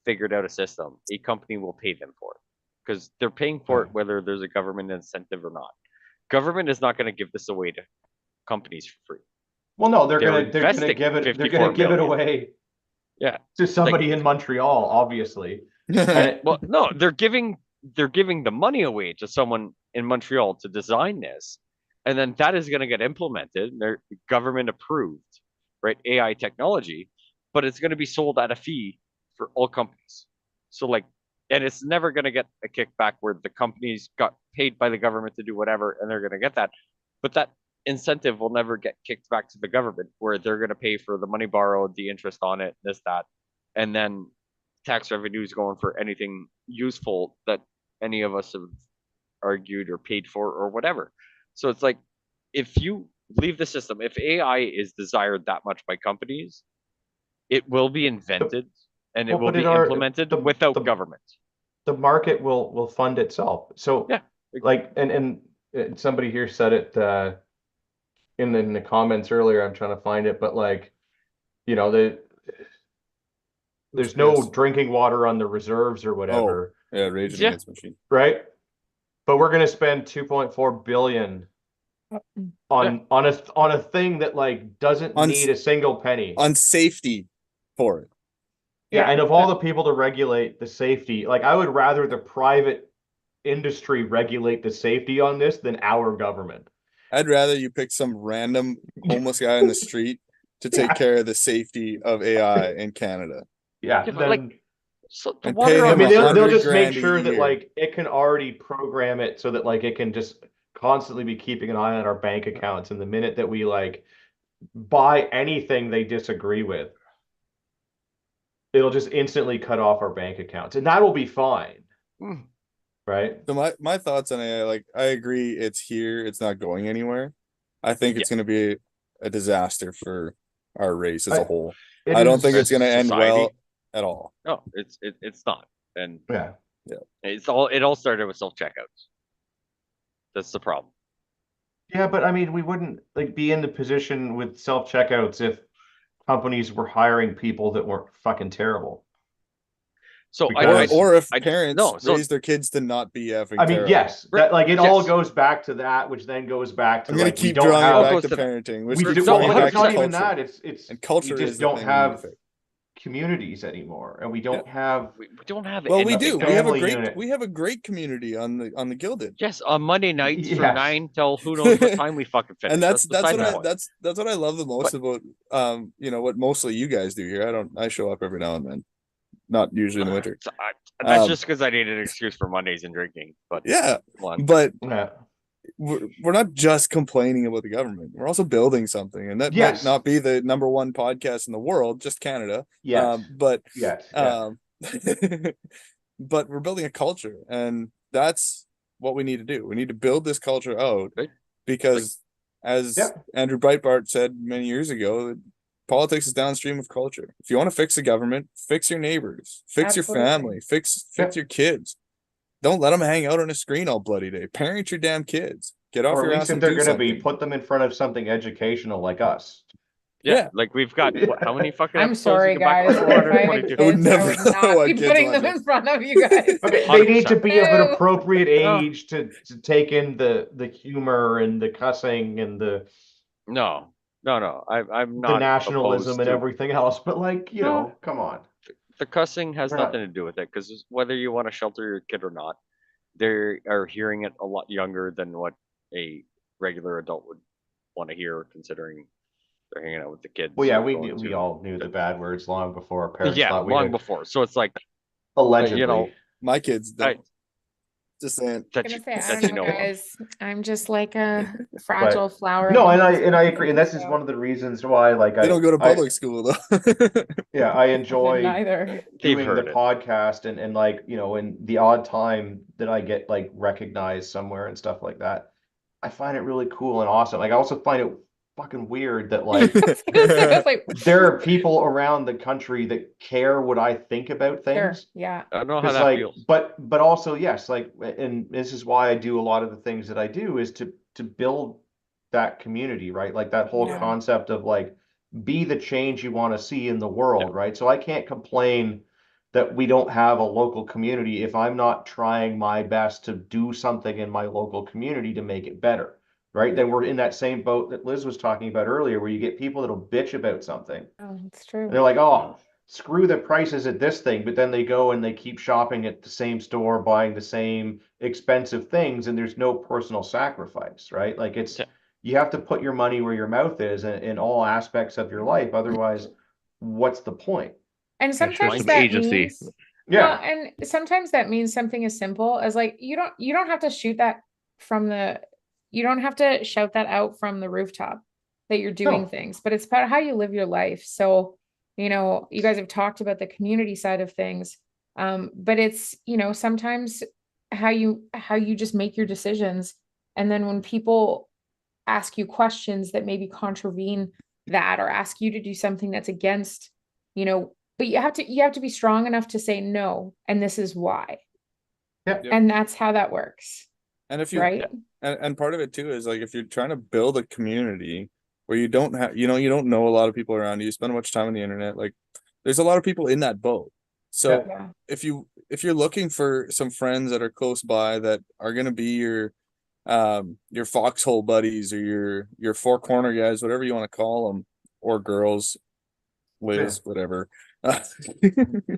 figured out a system, a company will pay them for it because they're paying for it Yeah. whether there's a government incentive or not. Government is not going to give this away to companies for free. Well, no, they're They're gonna investing give it 54 million. away Yeah. to somebody in Montreal, obviously. And Well, no, they're giving the money away to someone in Montreal to design this, and then that is going to get implemented. They're government approved, right? AI technology, but it's going to be sold at a fee for all companies. So like, and it's never going to get a kickback where the companies got paid by the government to do whatever, and they're going to get that, but that incentive will never get kicked back to the government where they're going to pay for the money borrowed, the interest on it, this, that, and then tax revenues going for anything useful that any of us have argued or paid for or whatever. So it's like, if you leave the system, if AI is desired that much by companies, it will be invented and it Well, will but be it are- implemented the- without the- government. the market will fund itself. So Yeah. like, and somebody here said it in the comments earlier. I'm trying to find it, but like, you know, there's no Yes. drinking water on the reserves or whatever, Yeah, raging Yeah. against machine. right? But we're gonna spend 2.4 billion on a thing that like doesn't On need a single penny. On safety for it. Yeah, and of all the people to regulate the safety, like I would rather the private industry regulate the safety on this than our government. I'd rather you pick some random homeless guy in the street to take Yeah. care of the safety of AI in Canada. Yeah, Yeah, but, then, like, So the And water pay on I him mean, the they'll 100 just make grand a sure that year. like it can already program it so that like it can just constantly be keeping an eye on our bank accounts. And the minute that we like buy anything they disagree with, it'll just instantly cut off our bank accounts, and that will be fine, Mm. right? So my thoughts on AI, like I agree it's here, it's not going anywhere. I think it's gonna be a disaster for our race as a whole. It I don't is- think it's gonna end Society. well at all. No, it's not. And Yeah, it all started with self-checkouts. That's the problem. yeah, but I mean, we wouldn't like be in the position with self checkouts if companies were hiring people that weren't fucking terrible. So Because- Or if I- parents no, so- raise their kids to not be effing I mean, terrible. yes, that like it all Yes. goes back to that, which then goes back to I'm gonna like we keep don't drawing have it back goes to to that. parenting, which we keeps do, No, going but back it's to not even culture. that. It's And culture we is just the don't thing we need to have fix. communities anymore, and we don't have. We don't have Well, any we do. family unit. We have a great community on the Gilded. Yes, on Monday nights from Yes. 9 till who knows what time we fucking finish. And that's beside what the I point. that's what I love the most about what mostly you guys do here. I show up every now and then, not usually in the winter. That's Um, just because I needed an excuse for Mondays and drinking. But Yeah, come on. but Yeah. we're not just complaining about the government. We're also building something, and that Yes. might not be the number one podcast in the world, just Canada. Yes. But Yes. Yeah. but we're building a culture, and that's what we need to do. We need to build this culture out, Right. because as Yeah. Andrew Breitbart said many years ago, politics is downstream of culture. If you want to fix the government, fix your neighbors, fix Absolutely. your family, fix your kids. Don't let them hang out on a screen all bloody day. Parent your damn kids. Get off Or your at ass least if and they're do going to be, something. put them in front of something educational like us. Yeah. Like we've got how many fucking I'm episodes sorry, you can back guys. up? If I had 422. I would kids, never I would know not what be kids putting watch them us. in front of you guys. Okay, they need to 100%. be of an No. appropriate Oh. age to take in the humor and the cussing and the No. I'm the not nationalism opposed and to everything else. But like, you No. know, come on. the cussing has We're not- nothing to do with it because whether you want to shelter your kid or not, they are hearing it a lot younger than what a regular adult would want to hear, considering they're hanging out with the kids. Well, yeah, or we going we to- all knew the bad words long before our parents yeah, thought we long did. before. So it's like Allegedly. you know, My kids don't. I- Just saying. that I'm you, gonna say, I that don't you know, know of. guys. I'm just like a fragile flower. No, in and the I midst of agree, and this is so- one of the reasons why, like, They don't go to I public school though. yeah, I enjoy Neither. They've doing the heard it. podcast and like, you know, in the odd time that I get like recognized somewhere and stuff like that, I find it really cool and awesome. Like, I also find it fucking weird that like I was gonna say, I was like, there are people around the country that care what I think about sure, things. yeah. I don't know how It's that like, feels. but also yes, like, and this is why I do a lot of the things that I do is to build that community, right? Like that whole Yeah. concept of like be the change you want to see in the world, right? So I can't complain that we don't have a local community if I'm not trying my best to do something in my local community to make it better, right? Then we're in that same boat that Liz was talking about earlier, where you get people that'll bitch about something. Oh, it's true. They're like, oh, screw the prices at this thing, but then they go and they keep shopping at the same store, buying the same expensive things, and there's no personal sacrifice, right? Like it's Yeah. you have to put your money where your mouth is in all aspects of your life. Otherwise, what's the point? And show sometimes some that agency. means Yeah, well, and sometimes that means something as simple as like you don't have to shoot that from the you don't have to shout that out from the rooftop that you're doing No. things, but it's about how you live your life. So, you know, you guys have talked about the community side of things. But it's, you know, sometimes how you just make your decisions. And then when people ask you questions that maybe contravene that or ask you to do something that's against, you know, but you have to be strong enough to say no, and this is why. Yep. And that's how that works, And if you right? and part of it too is like if you're trying to build a community where you don't have you don't know a lot of people around you spend much time on the internet, like there's a lot of people in that boat. So Yeah. if you're looking for some friends that are close by that are going to be your foxhole buddies or your four corner guys, whatever you want to call them, or girls, Liz, whatever.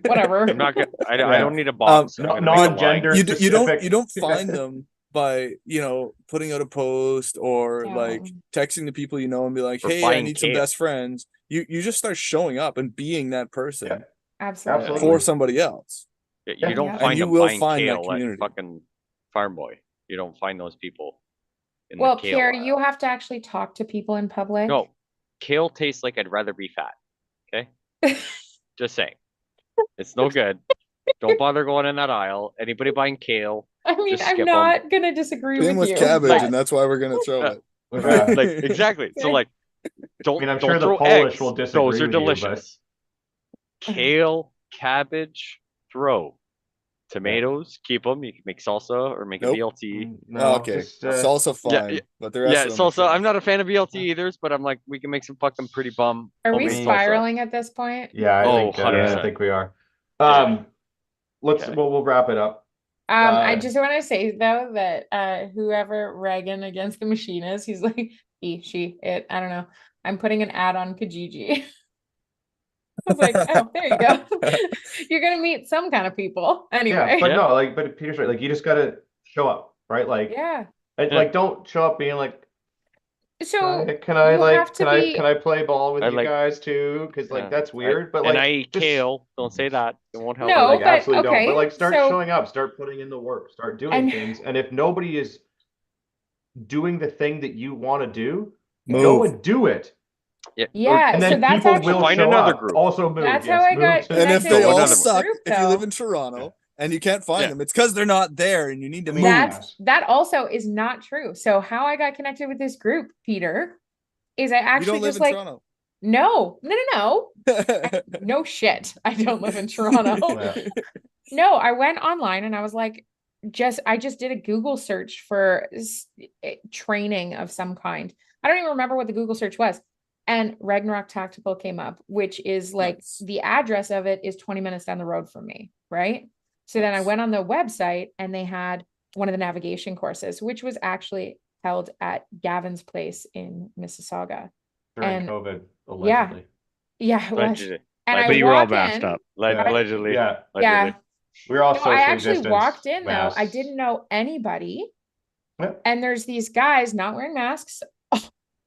Whatever. I'm not gonna. I Yeah. don't need a box. I'm no- gonna make a line. non-gender. you specific. don't find them by putting out a post or like No. texting the people and be like, Or hey, I buying need some kale. best friends. You just start showing up and being that person Yeah. Absolutely. Absolutely. for somebody else. You Yeah. don't And find you them will buying find that kale at community. fucking Farm Boy. You don't find those people in Well, the kale Pierre, aisle. you have to actually talk to people in public. No, kale tastes like I'd rather be fat. Okay, just saying, it's no good. Don't bother going in that aisle. Anybody buying kale, I mean, Just I'm skip 'em. not gonna disagree Same with with you. cabbage, but- and that's why we're gonna throw it. Yeah. like exactly. So like, don't. I mean, I'm don't sure the throw Polish eggs. will disagree Those are with you, but- delicious. Kale, cabbage, throw. Tomatoes, keep them. You can make salsa or make Nope. a BLT. No, Okay, just, salsa fine, yeah, but the rest Yeah, of them are salsa. I'm fine. not a fan of BLT either, but I'm like, we can make some fucking pretty bum. Are we homemade salsa. spiraling at this point? yeah, I Oh, think I 100%. think we are. Yeah. Let's Okay. we'll wrap it up. I Uh, just want to say though that whoever Reagan against the machine is, he's like he, she, it. I don't know. I'm putting an ad on Kijiji. was like, oh, there you go. You're gonna meet some kind of people anyway. But Yeah. no, like, but Peter's right. Like, you just gotta show up, right? Like, Yeah. like, don't show up being like, So can I you like, have to be. can I play ball with I you like- guys too? Because like Yeah. that's weird. But And like, I eat just- kale. Don't say that. It won't help. No, like but absolutely don't. But okay, like, start so- showing up, start putting in the work, start doing And- things. And if nobody is doing the thing that you want to do, go Move. and do it. Yeah, And so then that's people actually will Find show another up. group. Also move. That's yes, how I move got to- And if connected they with all another suck, group, if you live though. in Toronto and you can't find them, it's because they're not there and you need to move. That also is not true. So how I got connected with this group, Peter, is I You actually don't live just in like Toronto. no. No shit. I don't live in Toronto. Yeah. No, I went online and I was like, I just did a Google search for training of some kind. I don't even remember what the Google search was. And Ragnarok Tactical came up, which is like Nice. the address of it is 20 minutes down the road from me. Right. So then I Nice. went on the website and they had one of the navigation courses, which was actually held at Gavin's place in Mississauga. During And- COVID, yeah. allegedly. Yeah, it was. Allegedly. And But I But you were all walk masked in- up. Yeah. Allegedly. Yeah. Yeah. Allegedly. We're all No, social I actually distance walked in though. I masks. didn't know anybody. Yep. And there's these guys not wearing masks,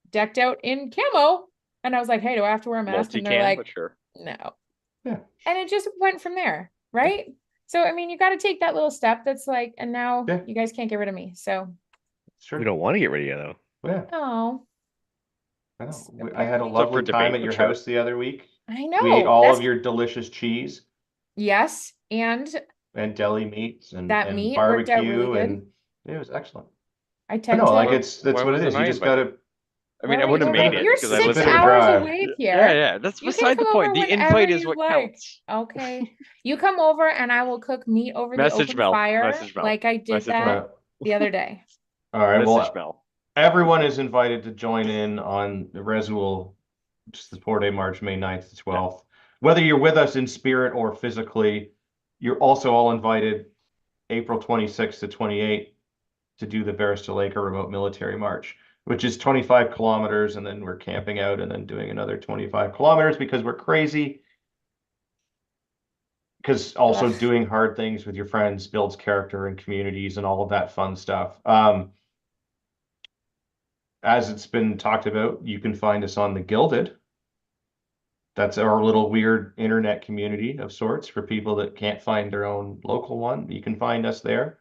decked out in camo. And I was like, hey, do I have to wear a mask? And they're Multi-cam, like, but sure. no. Yeah. And it just went from there. Right. So, I mean, you got to take that little step that's like, and now Yeah. you guys can't get rid of me. So, Sure. We don't want to get rid of you though. Yeah, oh, I know. It's I had a apparently- It's up for lovely time debate, at your but sure. house the other week. I know. We ate all That's- of your delicious cheese Yes. And and deli meats and, That and meat worked out really barbecue, good. and it was excellent. I I tend know, to. like Why- that's why what it wasn't is. You I just invited? gotta. I mean, I Why would have you made don't- it You're because I It's a 6 bit listened of a to hours drive. away here. Yeah, yeah. That's You can beside the come point. over The whenever invite is you what like. counts. Okay. You come over and I will cook meat over the Message open Mel. fire Message Mel. like I did Message that Mel. the other day. All right. Message Well, Mel. everyone is invited to join in on the Resuel, which is the 4-day march, May 9th to 12th. Whether you're with us in spirit or physically, you're also all invited April 26th to 28th to do the Barrister Lake Remote Military March, which is 25 kilometers, and then we're camping out and then doing another 25 kilometers because we're crazy. Because also Ugh. doing hard things with your friends builds character and communities and all of that fun stuff. As it's been talked about, you can find us on the Gilded. That's our little weird internet community of sorts for people that can't find their own local one. You can find us there.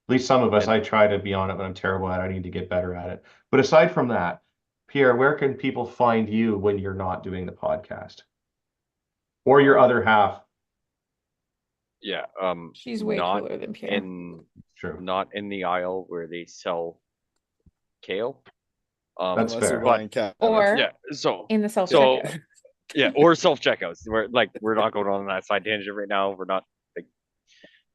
At least some of us, I try to be on it, but I'm terrible at it. I need to get better at it. But aside from that, Pierre, where can people find you when you're not doing the podcast? Or your other half? Yeah. She's way not cooler than Pierre. True. not in the aisle where they sell kale. That's Unless you're fair. buying cat. Or Yeah. So in the self so checkout. yeah, or self checkouts. We're not going on that side tangent right now. We're not like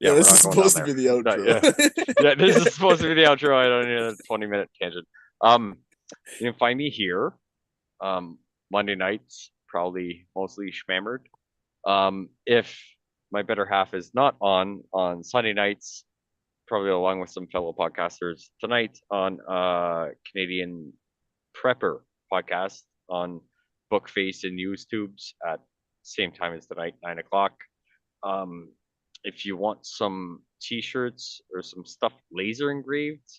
Yeah, we're this not is going down supposed to be there. the Not- outro. yeah, this is supposed to be the outro. I don't need a 20-minute tangent. You can find me here. Monday nights, probably mostly schmammered. If my better half is not on Sunday nights, probably along with some fellow podcasters tonight on Canadian Prepper podcast on Bookface and YouTubes at same time as tonight, 9 o'clock. If you want some t-shirts or some stuff laser engraved,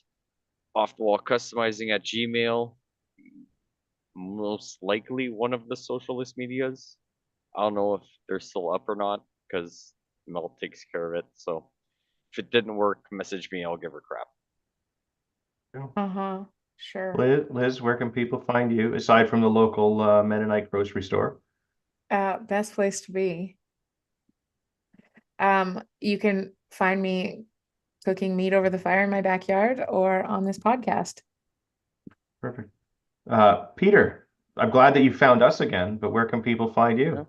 off the wall customizing at Gmail, most likely one of the socialist medias. I don't know if they're still up or not because Mel takes care of it. So if it didn't work, message me. I'll give her crap. Uh-huh. Sure. Liz, where can people find you aside from the local Mennonite grocery store? Best place to be. You can find me cooking meat over the fire in my backyard or on this podcast. Perfect. Peter, I'm glad that you found us again, but where can people find you?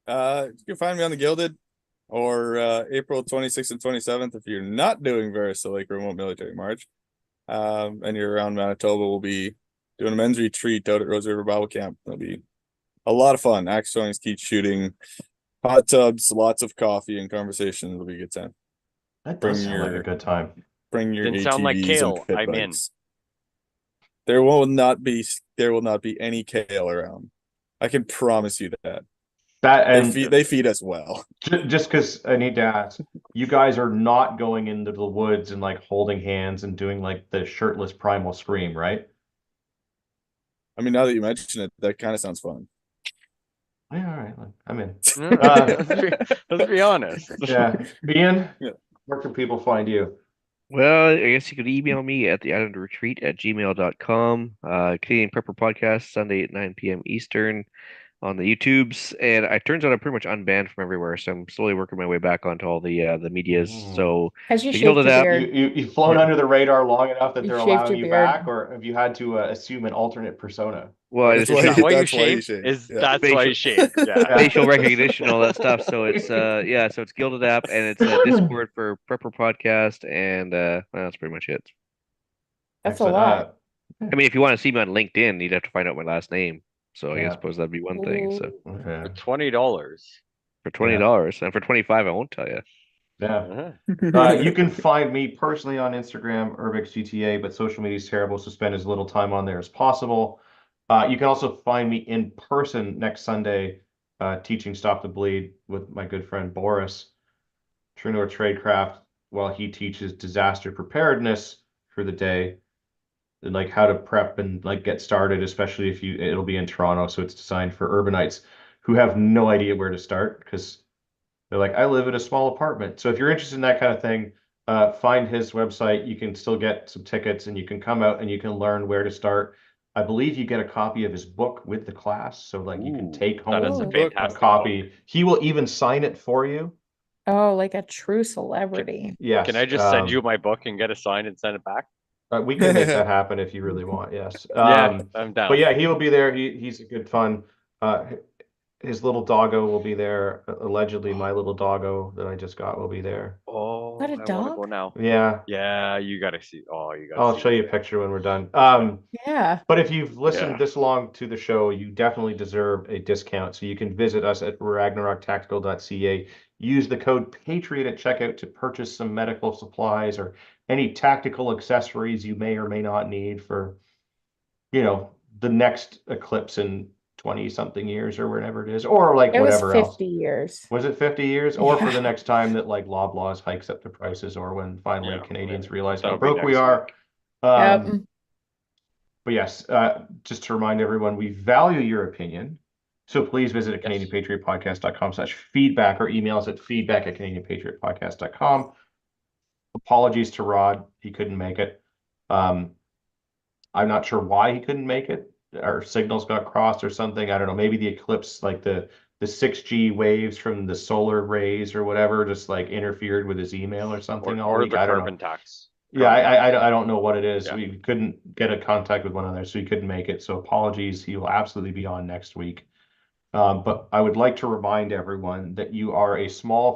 You can find me on the Gilded or April 26th and 27th if you're not doing Barrister Lake Remote Military March. And you're around Manitoba, we'll be doing a men's retreat out at Rose River Bible Camp. It'll be a lot of fun. Axe throwing, skeet shooting, hot tubs, lots of coffee and conversation. It'll be a good time. That Bring does sound like a your- good time. Bring your Didn't sound like ATVs kale. and pit I'm in. bikes. There will not be any kale around. I can promise you that. That and They feed us well. just because I need to ask, you guys are not going into the woods and like holding hands and doing like the shirtless primal scream, right? I mean, now that you mention it, that kind of sounds fun. Yeah, all right. I'm in. Let's be honest. Yeah. Ian, Yeah. where can people find you? Well, I guess you could email me at theislandretreat@gmail.com. Canadian Prepper Podcast, Sunday at 9 p.m. Eastern on the YouTubes. And it turns out I'm pretty much unbanned from everywhere, so I'm slowly working my way back onto all the medias. So Because you the shaved Gilded your app, beard. You've flown Yeah. under the radar long enough that You they're shaved allowing your you beard. back, or have you had to assume an alternate persona? well, That's it's why Is just that why you that's why you shaved? shaved. Is Yeah. that's why you shaved? Yeah. facial recognition, all that stuff. So it's yeah, so it's Gilded app and it's a Discord for Prepper Podcast, and well, that's pretty much it. That's a Excellent. lot. I mean, if you want to see me on LinkedIn, you'd have to find out my last name. So I Yeah. suppose that'd be one thing. So Ooh. Okay. For $20. for $20 and for 25, I won't tell you. Yeah. Uh-huh. You can find me personally on Instagram, UrbexGTA, but social media is terrible, so spend as little time on there as possible. You can also find me in person next Sunday, teaching Stop the Bleed with my good friend Boris, True North Tradecraft, while he teaches disaster preparedness for the day, and like how to prep and like get started, especially if it'll be in Toronto, so it's designed for urbanites who have no idea where to start because they're like, I live in a small apartment. So if you're interested in that kind of thing, find his website. You can still get some tickets and you can come out and you can learn where to start. I believe you get a copy of his book with the class. So like you can Ooh, take that is home a Ooh. a fantastic copy. book. He will even sign it for you. Oh, like a true celebrity. Yes. Can I just send you my book and get a sign and send it back? We can make that happen if you really want. Yes. Yeah, I'm down. But yeah, he will be there. He's a good fun. His little doggo will be there. Allegedly, my little doggo that I just got will be there. Oh, What, a I want to dog? go now. Yeah, Yeah, you gotta see. Oh, you gotta I'll see show you a this. picture when we're done. Yeah. But if you've listened Yeah. this long to the show, you definitely deserve a discount. So you can visit us at ragnaroktactical.ca. Use the code Patriot at checkout to purchase some medical supplies or any tactical accessories you may or may not need for, the next eclipse in 20 something years or whenever it is, or like It was whatever else. 50 years. Was it 50 years? Or for the Yeah. next time that like Loblaws hikes up the prices, or when finally Yeah, Canadians realize how that'll be broke we next are. week. Yep. But yes, just to remind everyone, we value your opinion. So please visit at CanadianPatriotPodcast.com/feedback or email us at feedback@CanadianPatriotPodcast.com. Apologies to Rod. He couldn't make it. I'm not sure why he couldn't make it. Our signals got crossed or something. I don't know. Maybe the eclipse, like the 6G waves from the solar rays or whatever, just like interfered with his email or something all Or week. the I don't know. carbon tax. Yeah, I don't know what it is. Yeah. We couldn't get a contact with one another, so he couldn't make it. So apologies. He will absolutely be on next week. But I would like to remind everyone that you are a small